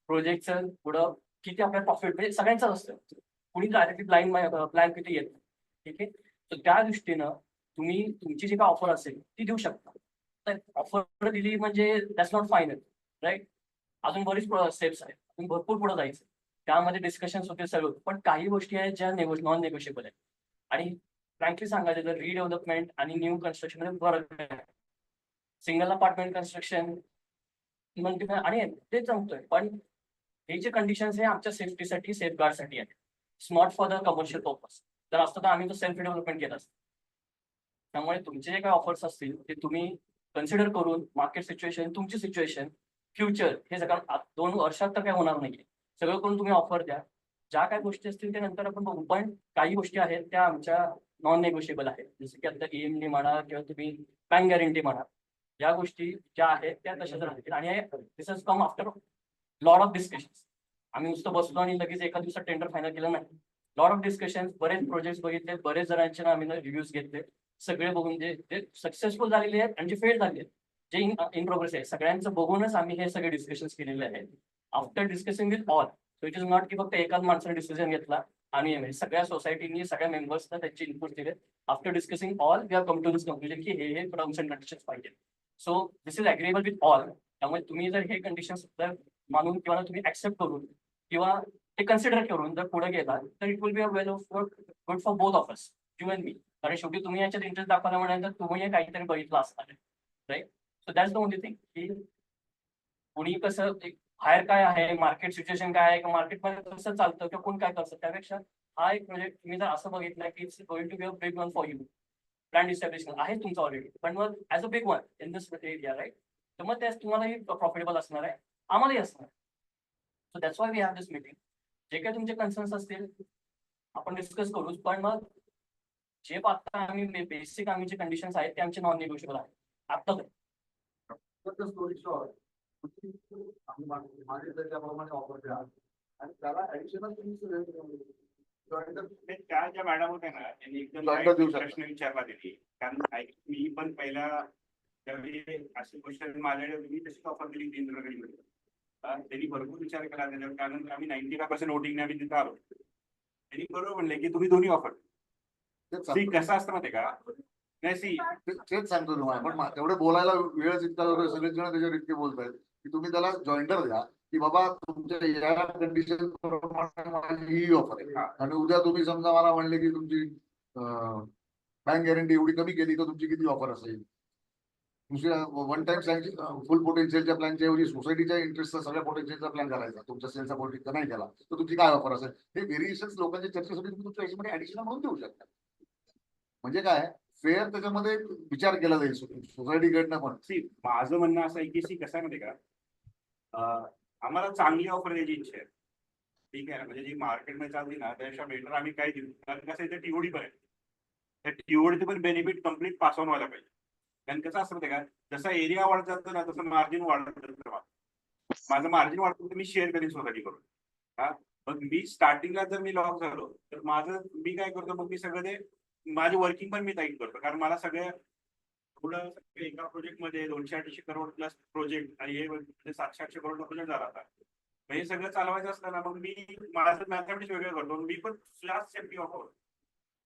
प्रोजेक्टचं पुढं किती आपल्याला प्रॉफिट म्हणजे सगळ्यांचं असतं. कुणी डायरेक्टली प्लॅन किती येत ठीक आहे. तर त्या दृष्टीनं तुम्ही तुमची जी काय ऑफर असेल ती देऊ शकता. तर ऑफर दिली म्हणजे दॅट्स नॉट फायनल राईट. अजून बरीच स्टेप्स आहेत अजून भरपूर पुढे जायचं त्यामध्ये डिस्कशन्स होते सर्व पण काही गोष्टी आहेत ज्या नॉन नेगोशिएबल आहेत. आणि फ्रँकली सांगायचं तर रिडेव्हलपमेंट आणि न्यू कन्स्ट्रक्शन मध्ये फरक आहे. सिंगल अपार्टमेंट कन्स्ट्रक्शन आणि तेच सांगतोय पण हे जे कंडिशन्स आहे आमच्या सेफ्टीसाठी सेफगार्डसाठी आहे. स्मॉट फॉर द कमर्शियल पर्पज जर असतं तर आम्ही तो सेल्फ डेव्हलपमेंट केलं असतं. त्यामुळे तुमचे जे काही ऑफर्स असतील ते तुम्ही कन्सिडर करून मार्केट सिच्युएशन तुमची सिच्युएशन फ्युचर हे सगळं 2 वर्षात तर काय होणार नाहीये. सगळं करून तुम्ही ऑफर द्या. ज्या काही गोष्टी असतील त्या नंतर आपण बघू पण काही गोष्टी आहेत त्या आमच्या नॉन नेगोशिएबल आहेत. जसं की आता EMD म्हणा किंवा तुम्ही बँक गॅरंटी म्हणा या गोष्टी ज्या आहेत त्या तशाच राहतील. आणि this has come after lot of discussions. आम्ही नुसतं बसलो आणि लगेच एका दिवसात टेंडर फायनल केलं नाही. लॉट ऑफ डिस्कशन्स बरेच प्रोजेक्ट बघितले बरेच जणांचे आम्ही रिव्ह्यूज घेतले सगळे बघून जे सक्सेसफुल झालेले आहेत आणि जे फेल झाले आहेत जे इन प्रोग्रेस आहे सगळ्यांचं बघूनच आम्ही हे सगळे डिस्कशन्स केलेले आहेत. After discussing with all so it is not की फक्त एकाच माणसाने डिसिजन घेतला आणि म्हणजे सगळ्या सोसायटीनी सगळ्या मेंबर्सना त्यांचे इनपुट दिले. After discussing all we have come to this conclusion की हे टर्म्स अँड कंडिशन्स पाहिजे. So this is agreeable with all. त्यामुळे तुम्ही जर हे कंडिशन्स मानून किंवा तुम्ही ऍक्सेप्ट करून किंवा ते कन्सिडर करून जर पुढे गेला तर it will be a well of good for both of us, you and me. कारण शेवटी तुम्ही याच्यात इंटरेस्ट दाखवला म्हणाल तुम्ही काहीतरी बघितलं असणार आहे, right. So that's the only thing की कोणी कसं बाहेर काय आहे, मार्केट सिच्युएशन काय आहे, मार्केटमध्ये कसं चालतं किंवा कोण काय करतं, त्यापेक्षा हा एक प्रोजेक्ट तुम्ही जर असं बघितलं की it's going to be a big one for you. Plan establishment आहे तुमचं ऑलरेडी, पण मग as a big one in this area, right. तर मग त्यास तुम्हालाही प्रॉफिटेबल असणार आहे, आम्हालाही असणार. So that's why we have this meeting. जे काही तुमचे कन्सर्न्स असतील आपण डिस्कस करूच, पण मग जे आता आम्ही बेसिक आम्ही जे कंडिशन्स आहेत ते आमचे नॉन निगोशिएबल आहेत आता. त्याप्रमाणे ऑफर द्या आणि त्याला ऍडिशनल त्या ज्या मॅडम होत्या ना त्यांनी एकदम Joint देऊ शकता. प्रश्न विचारला त्यांनी. कारण मी पण पहिला त्यावेळी अशी गोष्ट माझ्याकडे मी तशी ऑफर दिली इंद्रगडमध्ये. त्यांनी भरपूर विचार केला त्याच्यावर, कारण आम्ही 95% वोटिंगने आम्ही तिथं आलो. त्यांनी बरोबर म्हणले की तुम्ही दोन्ही ऑफर. कसं असतं माहिती का, नाही तेच सांगतो तुम्हाला, पण तेवढे बोलायला वेळच इतका सगळेच जण त्याच्यावर इतके बोलतायत की तुम्ही त्याला जॉईंटर द्या की बाबा तुमच्या या कंडिशन प्रमाणे माझी ही ऑफर आहे. आणि उद्या तुम्ही समजा मला म्हणले की तुमची बँक गॅरंटी एवढी कमी केली तर तुमची किती ऑफर असेल. दुसऱ्या वन टाइम फुल पोटेन्शियलच्या प्लॅनच्या ऐवजी सोसायटीच्या इंटरेस्टचा सगळ्या पोटेन्शियलचा प्लॅन करायचा, तुमच्या सेलचा पोटेन्शियल नाही केला तर तुमची काय ऑफर असेल. हे व्हेरिएशन्स लोकांच्या चर्चेसाठी तुम्ही तुमच्या याच्यामध्ये ऍडिशनल म्हणून देऊ शकता. म्हणजे काय फेअर त्याच्यामध्ये विचार केला जाईल सोसायटीकडनं पण. माझं म्हणणं असं आहे की कसं आहे माहिती का, आम्हाला चांगली ऑफर द्यायची इच्छा आहे. ठीक आहे ना, म्हणजे जी मार्केटमध्ये चालली ना त्यापेक्षा बेटर आम्ही काय देऊ. कारण कसं आहे टीओडी पण आहे, त्या टीओडीचे पण बेनिफिट कम्प्लीट पास ऑन व्हायला पाहिजे. कारण कसं असतं माहिती का, जसा एरिया वाढत जातो ना तसं मार्जिन वाढत जातं. माझं मार्जिन वाढतं तर मी शेअर करेन सोसायटी करून. हा, मग मी स्टार्टिंगला जर मी लॉस झालो तर माझं मी काय करतो, मग मी सगळं ते माझी वर्किंग पण मी टाईट करतो. कारण मला सगळं थोडं एका प्रोजेक्टमध्ये 200-250 करोड प्लस प्रोजेक्ट आणि हे 700-800 करोड प्रोजेक्ट झाला होता. हे सगळं चालवायचं असतं ना, मग मी माझं मॅथमॅटिक्स वेगळं करतो. मी पण जास्त सेफ्टी ऑफर,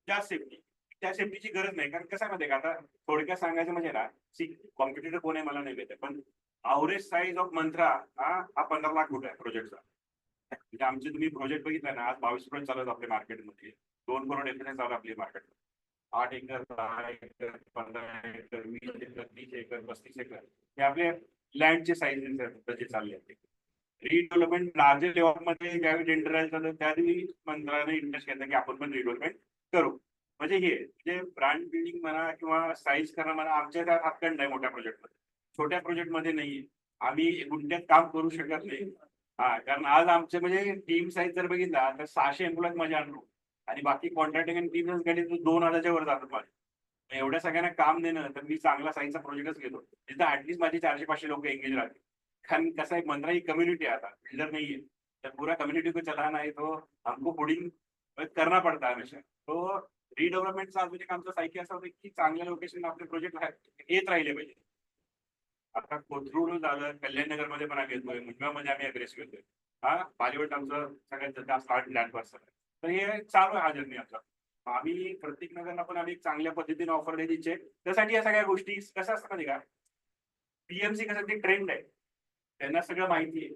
जास्त सेफ्टी. त्या सेफ्टीची गरज नाही. कारण कसं माहिती का, आता थोडक्यात सांगायचं म्हणजे ना, कॉम्पिटिटर कोण आहे मला नाही माहिती, पण अवरेज साईज ऑफ मंत्रा हा 15 लाख कोटी आहे प्रोजेक्टचा. म्हणजे आमचे तुम्ही प्रोजेक्ट बघितला ना, आज 22 प्रोजेक्ट चालू आहेत आपल्या मार्केटमध्ये. 2 करोड एफएनएस चालू आपली market. 8 acre, 10 acre, 15 acre, 20 acre, 30 acre, 35 acre हे आपले लँडचे साईज त्याचे चालले आहेत. रिडेव्हलपमेंट लार्जर लेवलमध्ये ज्यावेळी टेंडर राहायचं त्यावेळी मंत्रालयाने इंटरेस्ट घेतला की आपण पण रिडेव्हलपमेंट करू. म्हणजे हे म्हणजे ब्रँड बिल्डिंग म्हणा किंवा साईज करणं म्हणा, आमच्या त्यात हातखंड आहे मोठ्या प्रोजेक्टमध्ये. छोट्या प्रोजेक्टमध्ये नाही. आम्ही गुंठ्यात काम करू शकत नाही. कारण आज आमचे म्हणजे टीम साईज जर बघितला तर 600 एम्प्लॉईज माझ्या आणलो आणि बाकी कॉन्ट्रॅक्टिंग टीम गाडी 2000च्या वर जातात माझे. एवढ्या सगळ्यांना काम देणं तर मी चांगला साईजचा प्रोजेक्टच घेतो, तिथं ऍटलीस्ट माझी 400-500 लोक एंगेज राहतील. कारण कसं आहे, मंत्रा ही कम्युनिटी आहे, आता बिल्डर नाहीये, तर पुरा कम्युनिटी को चलाना है तो हमको कोडिंग करना पडता है हमेशा. तो रिडेव्हलपमेंटचा अजून एक आमचं सायकी असं होतं की चांगल्या लोकेशन आपले प्रोजेक्ट येत राहिले पाहिजे. आता कोथरूड झालं, कल्याणनगरमध्ये पण आम्ही येतोय, मुंबईमध्ये आम्ही अग्रेस घेतोय. बॉलिवूड आमचं सगळ्यात जास्त लँड पर्सन आहे. तर हे चालू आहे हा जर्नी आमचा. आम्ही प्रत्येक नगरला पण आम्ही चांगल्या पद्धतीने ऑफर द्यायची इच्छा आहे. त्यासाठी या सगळ्या गोष्टी कसं असतं माहिती का, पीएमसी कसं ते ट्रेंड आहे, त्यांना सगळं माहिती आहे.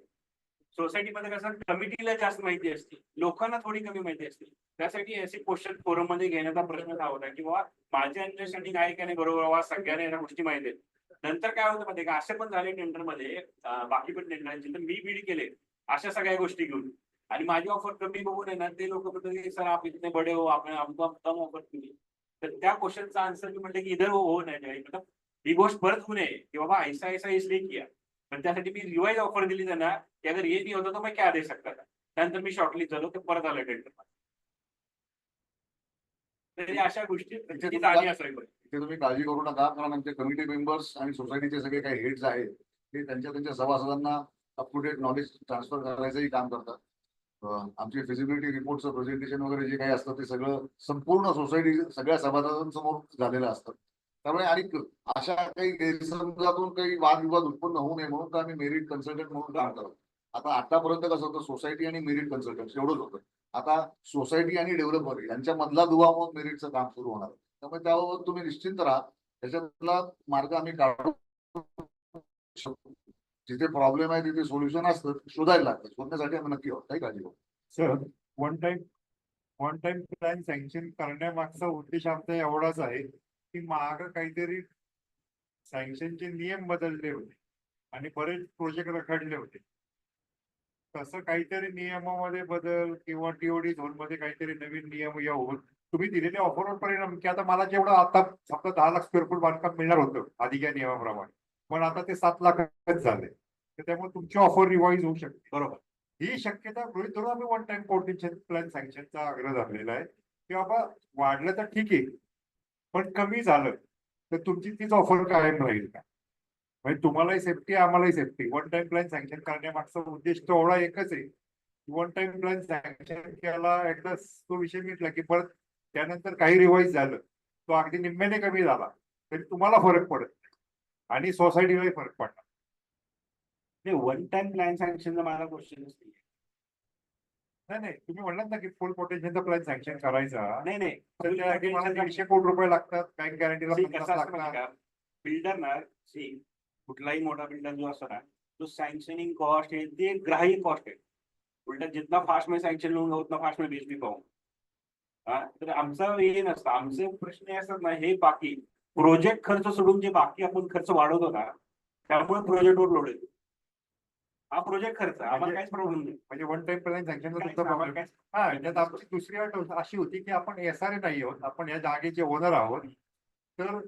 सोसायटीमध्ये कसं कमिटीला जास्त माहिती असते, लोकांना थोडी कमी माहिती असते. त्यासाठी असे क्वेश्चन फोरम मध्ये घेण्याचा प्रश्न हा होता की बाबा माझ्या अंडरस्टँडिंग आहे की नाही बरोबर, बाबा सगळ्यांना या गोष्टी माहिती आहेत. नंतर काय होतं माहिती का, असे पण झाले टेंडरमध्ये, बाकी पण टेंडरांचे तर मी बीड केले अशा सगळ्या गोष्टी घेऊन, आणि माझी ऑफर कमी बघून आहे ना ते लोक म्हणतात की सर आप इतने बडे हो, आपण आमको कम ऑफर केली. तर त्या क्वेश्चनचा आन्सर मी म्हटलं की इधर हो नाही, मतलब ही गोष्ट परत होऊ नये की बाबा ऐसा ऐसा इसलिए किया. पण त्यासाठी मी रिवाइज ऑफर दिली त्यांना की अगर ये नहीं होता तो मैं क्या दे सकता था. त्यानंतर मी शॉर्टलिस्ट झालो, ते परत आलं टेंडर. तर अशा गोष्टी तुम्ही काळजी करू नका, कारण आमचे कमिटी मेंबर्स आणि सोसायटीचे सगळे काही हेड्स आहेत ते त्यांच्या सभासदांना up to date knowledge transfer करायचंही काम करतात. आमचे फिजिबिलिटी रिपोर्टचं प्रेझेंटेशन वगैरे जे काही असतं ते सगळं संपूर्ण सोसायटी सगळ्या सभासदांसमोर झालेलं असतं. त्यामुळे आणि अशा काही गैरसमजातून काही वादविवाद उत्पन्न होऊ नये म्हणून आम्ही मेरिट कन्सल्टंट म्हणून काम करतो. आता आतापर्यंत कसं होतं, सोसायटी आणि मेरिट कन्सल्टन्स एवढंच होतं. आता सोसायटी आणि डेव्हलपर यांच्या मधला दुवा मग मेरिटचं काम सुरू होणार. त्यामुळे त्याबाबत तुम्ही निश्चिंत राहा, त्याच्यातला मार्ग आम्ही काढू शकतो. जिथे प्रॉब्लेम आहे तिथे सोल्युशन असतं, शोधायला लागतं. शोधण्यासाठी आम्ही नक्की आहोत, काही काळजी घेऊ. Sir, one time plan sanction करण्यामागचा उद्देश आमचा एवढाच आहे की माग काहीतरी सँक्शनचे नियम बदलले होते आणि बरेच प्रोजेक्ट रखडले होते. तसं काहीतरी नियमामध्ये बदल किंवा टीओडी झोन मध्ये काहीतरी नवीन नियम येऊन तुम्ही दिलेल्या ऑफरवर परिणाम, की आता मला जेवढं आता फक्त 10 लाख स्क्वेअर फूट बांधकाम मिळणार होतं आधी या नियमाप्रमाणे, पण आता ते 7 लाखच झाले. तर त्यामुळे तुमची ऑफर रिवाईज होऊ शकते. बरोबर, ही शक्यता गृहीत धरून आम्ही वन टाइम पोर्टेन्शियल प्लॅन सँक्शनचा आग्रह धरलेला आहे की बाबा वाढलं तर ठीक आहे, पण कमी झालं तर तुमची तीच ऑफर कायम राहील का? म्हणजे तुम्हालाही सेफ्टी आम्हालाही safety. One time plan sanction करण्यामागचा उद्देश तो एवढा एकच आहे. वन टाइम प्लॅन सँक्शन केला एकदा तो विषय मिटला की परत त्यानंतर काही रिवाईज झालं, तो अगदी निम्म्याने कमी झाला तरी तुम्हाला फरक पडत नाही आणि सोसायटीलाही फरक पडणार. वन टाइम प्लॅन सँक्शनचा माझा क्वेश्चन नाही, तुम्ही म्हणलात ना की फुल पोटेन्शियलचा प्लॅन सँक्शन करायचा. नाही तर त्यासाठी मला 150 कोटी रुपये लागतात, बँक गॅरंटीला 50 लागतात. बिल्डर ना कुठलाही मोठा बिल्डर जो असतो ना, तो सँक्शनिंग कॉस्ट आहे ते ग्राह्य कॉस्ट आहे. उलटा जितना फास्ट में सँक्शन लूंगा उतना फास्ट में बेच भी पाहूंगा. तर आमचा हे नसतं. आमचे प्रश्न हे असतात ना, हे बाकी प्रोजेक्ट खर्च सोडून जे बाकी आपण खर्च वाढवतो ना, त्यामुळे प्रोजेक्टवर लोड येतो. हा प्रोजेक्ट खर्च आम्हाला काहीच प्रॉब्लेम नाही. म्हणजे वन टाइम प्लॅन सँक्शनचा काहीच तुमचा आम्हाला प्रॉब्लेम. काहीच- त्यात आमची दुसरी अट अशी होती की आपण एसआरए नाही आहोत, आपण या जागेचे ओनर आहोत. तर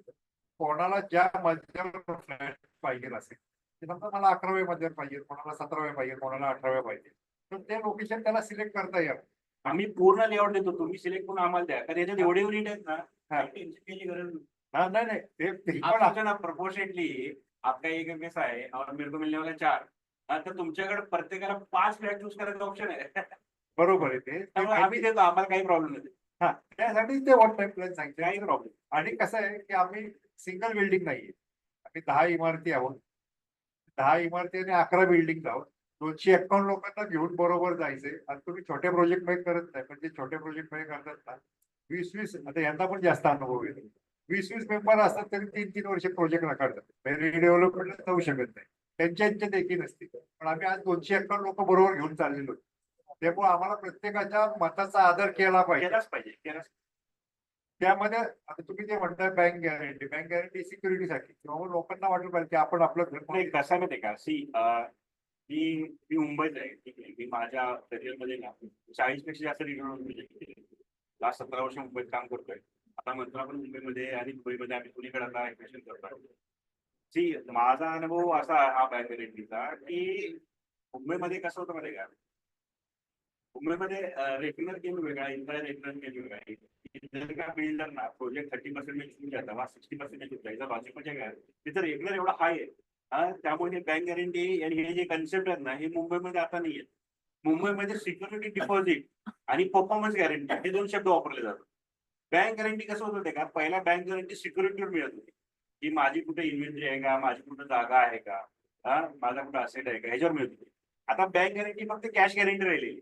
कोणाला ज्या मजल्यावर फ्लॅट पाहिजे असेल, ते समजा मला 11व्या मजल्यावर पाहिजे, कोणाला 17व्या पाहिजे, कोणाला 18व्या पाहिजे, तर ते लोकेशन त्याला सिलेक्ट करता येईल. आम्ही पूर्ण लेआउट देतो, तुम्ही सिलेक्ट करून आम्हाला द्या. कारण याच्यात एवढे युनिट आहेत ना, टेन्शनची गरज नाही. नाही ते आप पण सोचो ना, प्रोपोर्शनेटली आपका एक कैसा है और मेरे को मिलने वाला 4, तर तुमच्याकडे प्रत्येकाला 5 फ्लॅट चूज करायचा ऑप्शन आहे. बरोबर आहे ते. त्यामुळे आम्ही देतो, आम्हाला काही प्रॉब्लेम नाही. त्यासाठी ते वन टाइम प्लॅन सँक्शन. काही प्रॉब्लेम. आणि कसं आहे की आम्ही सिंगल बिल्डिंग नाहीये, आम्ही 10 इमारती आहोत. 10 इमारती आणि 11 बिल्डिंग आहोत. 251 लोकांना घेऊन बरोबर जायचंय. आणि तुम्ही छोट्या प्रोजेक्ट मध्ये करत नाही, पण जे छोट्या प्रोजेक्ट मध्ये करतात ना, 20 आता यांना पण जास्त अनुभव येतो. 20 मेंबर असतात तरी 3-3 वर्ष प्रोजेक्ट रखडतात, रिडेव्हलपमेंटला जाऊ शकत नाही. त्यांच्या देखील नसते. पण आम्ही आज 251 लोक बरोबर घेऊन चाललेलो. त्यामुळे आम्हाला प्रत्येकाच्या मताचा आदर केला पाहिजे. केलाच पाहिजे. त्यामध्ये आता तुम्ही जे म्हणताय बँक गॅरंटी सिक्युरिटीसाठी, किंवा लोकांना वाटलं पाहिजे की आपण आपलं घर नाही, कसं माहितीये का, मी मुंबईत आहे, ठीक आहे. मी माझ्या करिअरमध्ये ना 40 पेक्षा जास्त रिडेव्हलपमेंट लास्ट 17 वर्ष मुंबईत काम करतोय. आता नंतर आपण मुंबईमध्ये आणि दुबईमध्ये आम्ही पुणेकडे आता ऍडमिशन करतोय. माझा अनुभव असा हा बँक गॅरंटीचा की मुंबईमध्ये कसं होतं माहिती का, मुंबईमध्ये रेग्युलर गेम वेगळा, इंटर रेग्युलर गेम वेगळा आहे. जर का बिल्डर ना प्रोजेक्ट 30% में चुकून जाता, 60% में चुक जायचा लॉजिक म्हणजे काय, तिथं रेग्युलर एवढा हाय आहे. त्यामुळे बँक गॅरंटी आणि हे जे कन्सेप्ट आहेत ना, हे मुंबईमध्ये आता नाही आहेत. मुंबईमध्ये सिक्युरिटी डिपॉझिट आणि परफॉर्मन्स गॅरंटी हे 2 शब्द वापरले जातात. बँक गॅरंटी कसं होतं ते का, पहिला बँक गॅरंटी सिक्युरिटीवर मिळत होती की माझी कुठे इन्व्हेंटरी आहे का, माझी कुठे जागा आहे का, माझा कुठे असेट आहे का, ह्याच्यावर मिळत होती. आता बँक गॅरंटी फक्त कॅश गॅरंटी राहिलेली.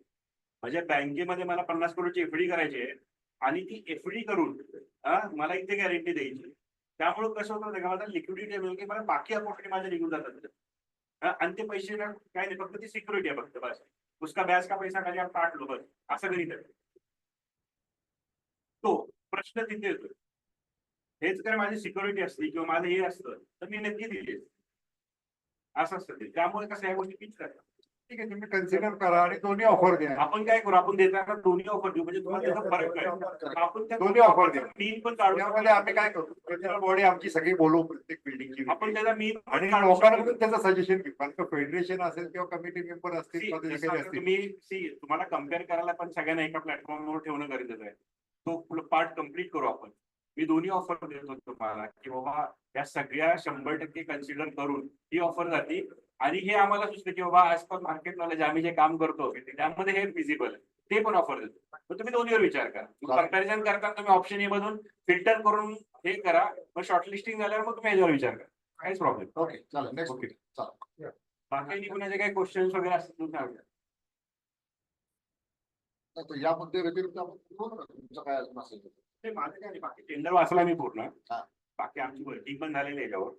म्हणजे बँकेमध्ये मला 50 करोडची एफडी करायची आहे आणि ती एफडी करून मला इथे गॅरंटी द्यायची. त्यामुळे कसं होतं का, माझा लिक्विडिटी मिळून की मला बाकी अपॉर्च्युनिटी माझ्या निघून जातात. आणि ते पैसे काय नाही, फक्त ती सिक्युरिटी आहे फक्त, बस. उसका ब्याज का पैसा खाली आप काट लो, बस. असं गणित आहे. तो प्रश्न तिथे येतो. हेच जर माझी सिक्युरिटी असती किंवा माझं हे असतं तर मी नक्की दिली असं असतं ते. त्यामुळे कसं या गोष्टी पिच करतात. ठीक आहे, तुम्ही कन्सिडर करा आणि दोन्ही ऑफर द्या. आपण काय करू, आपण देताना दोन्ही ऑफर देऊ, म्हणजे तुम्हाला त्याचा फरक कळेल. आपण त्या दोन्ही ऑफर द्या. मीन पण काढू. त्यामध्ये आम्ही काय करू, फेडरल बॉडी आमची सगळी बोलवू प्रत्येक बिल्डिंगची, आपण त्याचा मीन आणि लोकांकडून त्याचं सजेशन घेऊ. कारण फेडरेशन असेल किंवा कमिटी मेंबर असतील, पदाधिकारी असतील. तुम्हाला कम्पेअर करायला पण सगळ्यांना एका प्लॅटफॉर्मवर ठेवणं गरजेचं आहे. तो पार्ट कम्प्लीट करू आपण. मी दोन्ही ऑफर देतो तुम्हाला की बाबा या सगळ्या 100% कन्सिडर करून ही ऑफर जाते. आणि हे आम्हाला सुचतं की बाबा आजकाल मार्केट नॉलेज आम्ही जे काम करतो त्यामध्ये हे फिजिबल ते पण ऑफर देतो. तर तुम्ही दोन्हीवर विचार करा. कंपॅरिझन करताना तुम्ही ऑप्शन ए मधून फिल्टर करून हे करा. मग शॉर्टलिस्टिंग झाल्यावर मग तुम्ही याच्यावर विचार करा. काहीच प्रॉब्लेम. ओके, चालेल. नेक्स्ट. ओके, चालेल. बाकी कुणाचे काही क्वेश्चन्स वगैरे असतील तर सांगा. नाही तर या मुद्दे व्यतिरिक्त आपण बोलू ना, तुमचं काय अजून असेल तर. ते माझं काय नाही, बाकी टेंडर वाचला मी पूर्ण. हा. बाकी आमची वर्किंग पण झालेली आहे याच्यावर.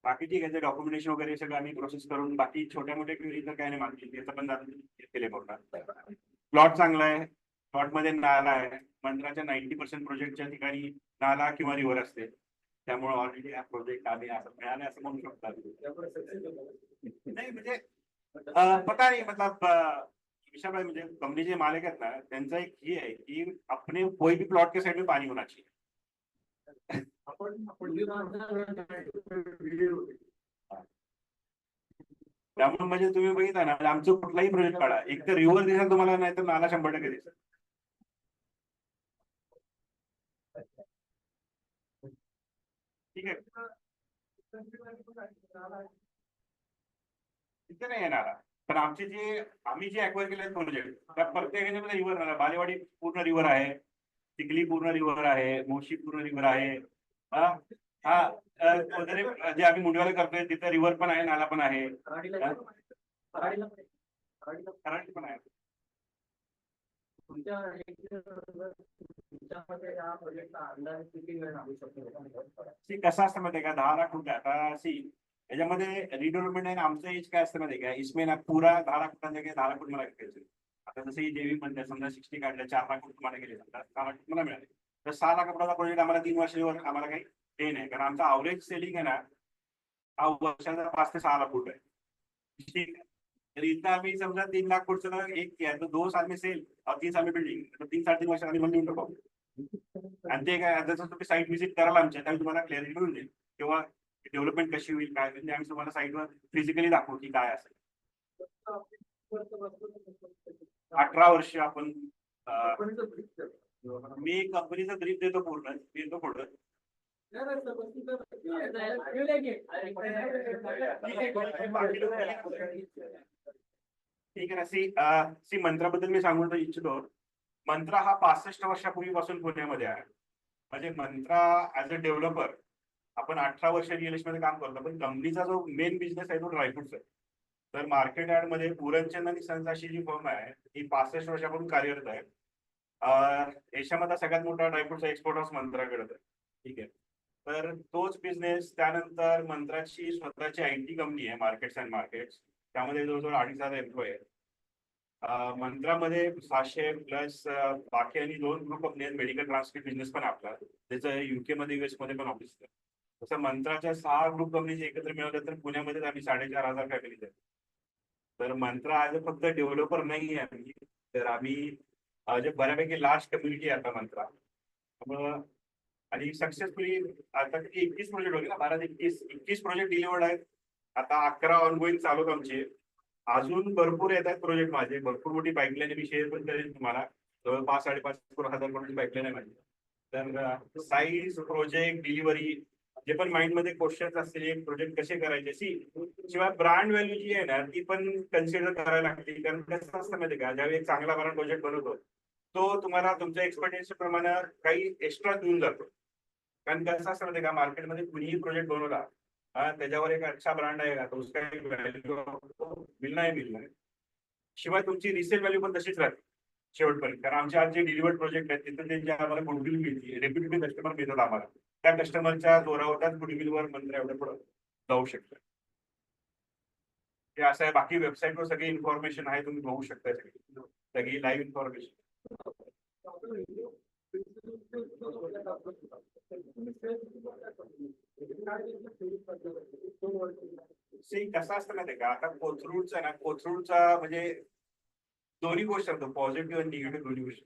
बाकी ठीक आहे, डॉक्युमेंटेशन वगैरे सगळं आम्ही प्रोसेस करून बाकी छोट्या मोठ्या क्वेरी तर काय नाही मागतील, त्याचं पण केले पूर्ण. प्लॉट चांगला आहे, प्लॉट मध्ये नाला आहे. मंत्राच्या 90% प्रोजेक्टच्या ठिकाणी नाला किंवा रिव्हर असते, त्यामुळे ऑलरेडी हा प्रोजेक्ट आम्ही असं मिळाले असं म्हणू शकतो. नाही म्हणजे पता नाही, मतलब विषय म्हणजे कंपनी जे मालिक आहेत ना, त्यांचा एक ही आहे की अपने कोई भी प्लॉट के साइड में पानी होना चाहिए. त्यामुळे म्हणजे तुम्ही बघितला ना, आमचं कुठलाही प्रोजेक्ट काढा, एक तर रिव्हर दिसेल तुम्हाला, नाही तर नाला 100% दिसेल. ठीक आहे, तिथे नाही येणार. पण आमचे जे आम्ही जे अक्वायर केले प्रोजेक्ट, त्या प्रत्येक ह्याच्यामध्ये रिव्हर, बालेवाडी पूर्ण रिव्हर आहे, चिखली पूर्ण रिव्हर आहे, मोशी पूर्ण रिव्हर आहे. वगैरे जे आम्ही मुंडवाला करतोय तिथे रिव्हर पण आहे, नाला पण आहे, कराडी पण आहे. कसं असतं माहिती का, 10 लाख रुपये आता याच्यामध्ये रिडेव्हलपमेंट आहे. आमचं एज काय असतं माहिती का, इसमें ना पुरा 10 लाख रुपयांच्या 10 लाख रुपये मला घ्यायचे. आता जसं ही जेवी म्हणते, समजा 60 काढल्या, 4 लाख रुपये तुम्हाला गेले, समजा 6 लाख मला मिळाले, तर 6 लाख रुपयाचा प्रोजेक्ट आम्हाला 3 वर्षावर आम्हाला काही हे नाही, कारण आमचा अवरेज सेलिंग आहे ना, हा वर्षाचा 5 ते 6 लाख रुपये. ठीक आहे, तर इथं आम्ही समजा 3 लाख पुढचं एक किया तो 2 साल में सेल और 3 साल में बिल्डिंग, तर 3-3.5 वर्ष आम्ही म्हणजे टाकू. आणि ते काय, जसं तुम्ही साईट व्हिजिट कराल आमच्या, त्यावेळी तुम्हाला क्लिअरिटी मिळून जाईल किंवा डेव्हलपमेंट कशी होईल काय, म्हणजे आम्ही तुम्हाला साईटवर फिजिकली दाखवू की काय असेल. 18 वर्ष आपण मी कंपनीचा ब्रीफ देतो पूर्ण, देतो पुढं. ठीक आहे ना. मंत्राबद्दल मी सांगू इच्छितो. मंत्रा हा 65 वर्षापूर्वीपासून पुण्यामध्ये आहे. म्हणजे मंत्रा ऍज अ डेव्हलपर आपण 18 वर्ष रिअल मध्ये काम करतो, पण कंपनीचा जो मेन बिझनेस आहे तो ड्रायफ्रुट्स आहे. तर मार्केट यार्ड मध्ये पूरनचंद आणि सन्स अशी जी फर्म आहे ही 65 वर्षापासून कार्यरत आहे. देशामध्ये सगळ्यात मोठा ड्रायफ्रुटचा एक्सपोर्ट हाऊस मंत्राकडे आहे. ठीक आहे, तर तोच बिझनेस त्यानंतर मंत्राची स्वतःची IT कंपनी आहे, मार्केट्स अँड मार्केट्स, त्यामध्ये जवळजवळ 2,500 एम्प्लॉई आहेत. मंत्रामध्ये 600 प्लस बाकी आणि 2 ग्रुप कंपनी आहेत. मेडिकल ट्रान्सपोर्ट बिझनेस पण आपला, त्याचं UK मध्ये US मध्ये पण ऑफिस आहे. तसं मंत्राच्या 6 ग्रुप कंपनीज एकत्र मिळवल्या तर पुण्यामध्ये आम्ही 4,500 फॅमिलीज आहेत. तर मंत्रा आज फक्त डेव्हलपर नाही आहे आम्ही, तर आम्ही जे बऱ्यापैकी लास्ट कम्युनिटी आहे आता मंत्रा. त्यामुळं आणि सक्सेसफुली आता 21 प्रोजेक्ट होते ना, 21 प्रोजेक्ट डिलिव्हर्ड आहेत. आता 11 ऑनगोईंग चालू आहेत आमचे. अजून भरपूर येत आहेत प्रोजेक्ट माझे, भरपूर मोठी पाईपलाईन मी शेअर पण करेन तुम्हाला. जवळपास 5,500 करोडची पाईपलाईन आहे माझी. तर साईज, प्रोजेक्ट, डिलिव्हरी, जे पण माइंड मध्ये क्वेश्चन्स असतील, एक प्रोजेक्ट कसे करायचे, शिवाय ब्रँड व्हॅल्यू जी आहे ना ती पण कन्सिडर करायला लागते. कारण कसं असतं माहिती का, ज्यावेळी एक चांगला ब्रँड प्रोजेक्ट बनवतो तो तुम्हाला तुमच्या एक्सपर्टिन्स प्रमाणे काही एक्स्ट्रा देऊन जातो. कारण कसं असतं माहिती का, मार्केटमध्ये कुणीही प्रोजेक्ट बनवला त्याच्यावर एक अच्छा ब्रँड आहे का, तो उसका व्हॅल्यू मिळणार आहे मिळणार. शिवाय तुमची रिसेल व्हॅल्यू पण तशीच राहते शेवटपर्यंत. कारण आमचे आज जे डिलिव्हर्ड प्रोजेक्ट आहेत तिथे त्यांची आम्हाला गुडविल मिळते, रेप्युटेड कस्टमर मिळतात आम्हाला. त्या कस्टमरच्या जोरावर गुडविलवर मंत्र एवढं पुढे जाऊ शकतं. हे असं आहे. बाकी वेबसाईटवर सगळी इन्फॉर्मेशन आहे, तुम्ही बघू शकता सगळी लाईव्ह इन्फॉर्मेशन. कसं असतं माहिती का, आता कोथरूडचा ना, कोथरूडचा म्हणजे दोन्ही गोष्ट असतो, पॉझिटिव्ह आणि निगेटिव्ह दोन्ही गोष्टी.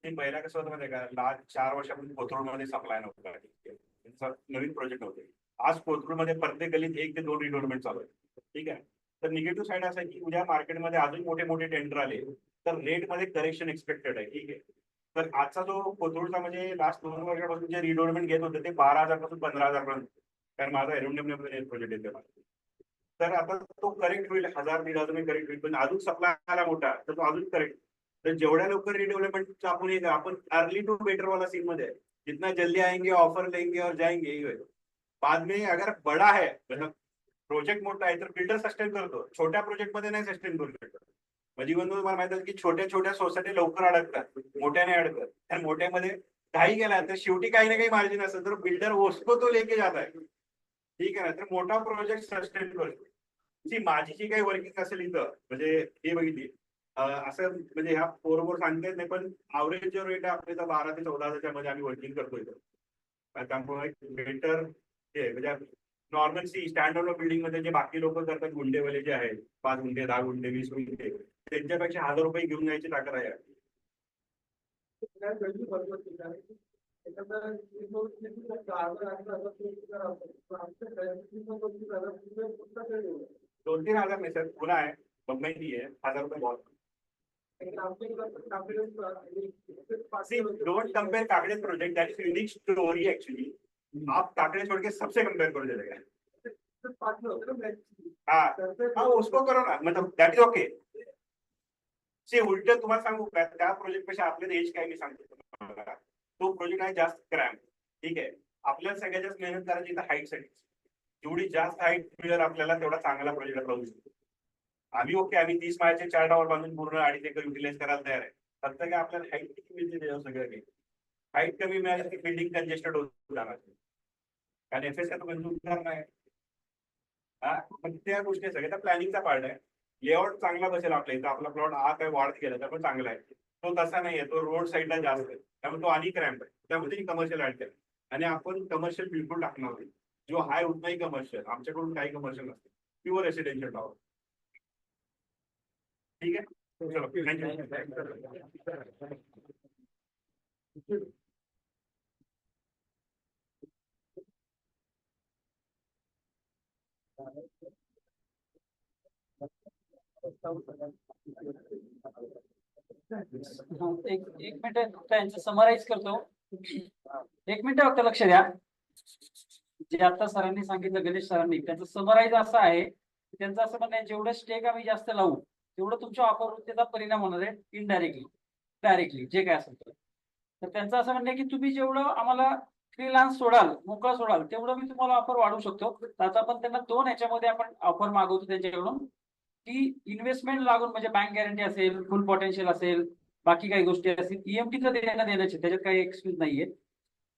ते पहिला कसं होतं माहिती का, लास्ट 4 वर्षापूर्वी कोथरूडमध्ये सप्लाय नव्हता, नवीन प्रोजेक्ट होते. आज कोथरूडमध्ये प्रत्येक गलीत 1 ते 2 रिडेव्हलपमेंट चालू आहे. ठीक आहे, तर निगेटिव्ह साईड असं आहे की उद्या मार्केटमध्ये अजून मोठे मोठे टेंडर आले तर रेटमध्ये करेक्शन एक्सपेक्टेड आहे. ठीक आहे, तर आजचा जो कोथरूडचा म्हणजे लास्ट 2 वर्षापासून जे रिडेव्हलपमेंट घेत होते ते 12,000 पासून 15,000 पर्यंत, कारण माझा एरोनडम प्रोजेक्ट येते. तर आता तो करेक्ट होईल, 1,000-1,500 करेक्ट होईल, पण अजून सप्लाय आला मोठा तर तो अजून करेक्ट. तर जेवढ्या लवकर रिडेव्हलपमेंट आपण अर्ली टू बेटर वाला सीन मध्ये, जितना जल्दी आएंगे ऑफर लेंगे और जाएंगे. बाद में अगर बड़ा है मतलब प्रोजेक्ट मोठा आहे तर बिल्डर सस्टेन करतो, छोट्या प्रोजेक्ट मध्ये नाही सस्टेन करू शकत. म्हणजे even तुम्हाला माहित आहे की छोट्या छोट्या सोसायटी लवकर अडकतात, मोठ्याने अडकतात, आणि मोठ्यामध्ये काही गेला तर शेवटी काही ना काही मार्जिन असेल तर बिल्डर उसको तो लेके जाता है. ठीक आहे ना, तर मोठा प्रोजेक्ट सस्टेन करतो. माझी जी काही वर्किंग असेल इथं म्हणजे हे बघितली असं म्हणजे ह्या फोर सांगता येत नाही, पण अवरेज जो रेट आहे आपल्या इथं 12 ते 14 मध्ये आम्ही वर्किंग करतो इथं. त्यामुळे बेटर हे म्हणजे नॉर्मल स्टँडर्ड बिल्डिंग मध्ये जे बाकी लोक करतात गुंडेवाले जे आहेत 5 गुंठे 10 गुंठे 20 गुंठे त्यांच्यापेक्षा 1000 रुपये घेऊन जायची ताकद आहे. दोन तीन हजार नाही सर, पुन्हा आहे मुंबई नाही आहे, 1000 रुपये बहुत. Don't compare Kakade project, that is unique story actually. आप काकड़े छोड़ के सबसे कंपेयर कर देगा. हाँ उसको करो ना, मतलब दैट इज ओके. से उलट तुम्हाला सांगू का, त्या प्रोजेक्ट पेक्षा आपल्याला एज काय मी सांगतो तुम्हाला. तो प्रोजेक्ट आहे जास्त क्रॅम. ठीक आहे, आपल्याला सगळ्यात जास्त मेहनत करायची इथं हाईट साठी. जेवढी जास्त हाईट मिळेल आपल्याला तेवढा चांगला प्रोजेक्ट राहू शकतो. आम्ही ओके, आम्ही 30 माळ्याचे 4 टावर बांधून पूर्ण 2.5 एकर युटिलाइज करायला तयार आहे. फक्त काय आपल्याला हाईट किती मिळते त्याच्यावर सगळं काही. हाईट कमी मिळाली की बिल्डिंग कंजेस्टेड होत जाणार. कारण एफएस का तो मंजूर करणार नाही. पण त्या गोष्टी सगळ्या प्लॅनिंगचा पार्ट आहे. लेआउट चांगला बसेल आपल्या इथं, आपला प्लॉट काय वाढत गेला तर पण चांगला आहे. तो तसा नाही आहे, तो रोड साईडला जास्त आहे, त्यामुळे तो आणि क्रॅम्प आहे. त्यामध्ये कमर्शियल ऍड केलं आणि आपण कमर्शियल बिलकुल टाकणार नाही. जो हाय उतनाही कमर्शियल, आमच्याकडून काही कमर्शियल नसते, प्युअर रेसिडेन्शियल टॉवर. ठीक आहे, चलो थँक्यू. एक मिनिट त्यांचं समराईज करतो. एक मिनिट फक्त लक्ष द्या. जे आता सरांनी सांगितलं, गणेश सरांनी, त्यांचं समराईज असं आहे, त्यांचं असं म्हणणं आहे जेवढं स्टेक आम्ही जास्त लावू तेवढं तुमच्या ऑफरवर त्याचा परिणाम होणार आहे इनडायरेक्टली, डायरेक्टली जे काय असेल तर त्यांचं असं म्हणणं आहे की तुम्ही जेवढं आम्हाला फ्रीलान्स सोडाल, मोकळा सोडाल, तेवढं मी तुम्हाला ऑफर वाढवू शकतो. आता आपण त्यांना 2 याच्यामध्ये आपण ऑफर मागवतो त्यांच्याकडून की इन्व्हेस्टमेंट लागून, म्हणजे बँक गॅरंटी असेल, फुल पोटेन्शियल असेल, बाकी काही गोष्टी असतील, ईएमटी तर देण्याची त्याच्यात काही एक्सक्यूज नाहीये.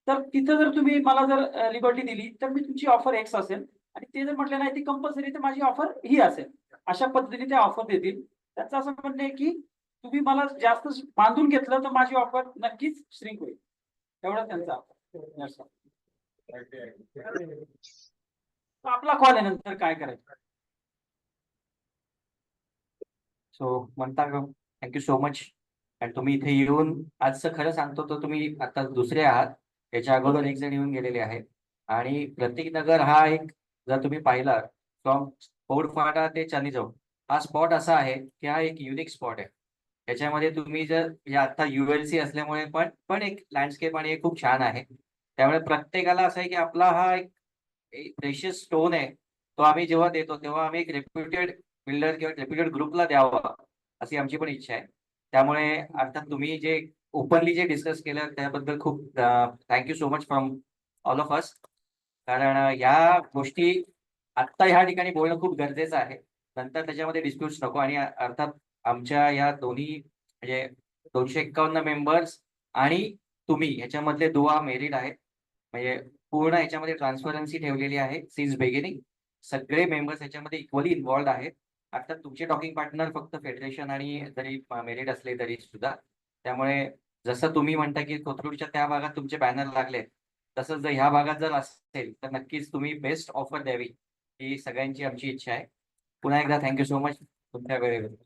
तर तिथं जर तुम्ही मला जर लिबर्टी दिली तर मी तुमची ऑफर एक्स असेल, आणि ते जर म्हटलं नाही ती कंपल्सरी तर माझी ऑफर ही असेल. अशा पद्धतीने ते ऑफर देतील. त्यांचं असं म्हणणं आहे की तुम्ही मला जास्त बांधून घेतलं तर माझी ऑफर नक्कीच श्रिंक होईल. एवढं त्यांचा आपला कॉल आहे, नंतर काय करायचं. सो म्हणता थँक्यू सो मच. आणि तुम्ही इथे येऊन आजचं खरं सांगतो तर तुम्ही आता दुसरे आहात. याच्या अगोदर एक जण येऊन गेलेले आहेत. आणि प्रतीक नगर हा एक, जर तुम्ही पाहिला फ्रॉम पौडफाटा ते चांदी चौक, हा स्पॉट असा आहे की हा एक युनिक स्पॉट आहे. याच्यामध्ये तुम्ही जर आता ULC असल्यामुळे पण एक लँडस्केप आणि हे खूप छान आहे. त्यामुळे प्रत्येकाला असं आहे की आपला हा एक प्रेशियस स्टोन आहे, तो आम्ही जेव्हा देतो तेव्हा आम्ही एक रेप्युटेड बिल्डर किंवा रेप्युटेड ग्रुपला द्यावा अशी आमची पण इच्छा आहे. त्यामुळे अर्थात तुम्ही जे ओपनली जे डिस्कस केलं त्याबद्दल खूप thank you so much from all of us. कारण या गोष्टी आत्ता ह्या ठिकाणी बोलणं खूप गरजेचं आहे. नंतर त्याच्यामध्ये डिस्प्यूट्स नको. आणि अर्थात आमच्या या दोन्ही म्हणजे 251 मेंबर्स आणि तुम्ही ह्याच्यामधले दुवा मेरिट आहेत. म्हणजे पूर्ण ह्याच्यामध्ये ट्रान्सपरन्सी ठेवलेली आहे सिन्स बिगिनिंग. सगळे मेंबर्स ह्याच्यामध्ये इक्वली इन्व्हॉल्ड आहेत. आता तुमचे टॉकिंग पार्टनर फक्त फेडरेशन आणि जरी मेरिट असले तरी सुद्धा. त्यामुळे जसं तुम्ही म्हणता की कोथरूडच्या त्या भागात तुमचे बॅनर लागले, तसंच जर ह्या भागात जर असेल तर नक्कीच तुम्ही बेस्ट ऑफर द्यावी ही सगळ्यांची आमची इच्छा आहे. पुन्हा एकदा थँक्यू सो मच तुमच्या वेळेबद्दल.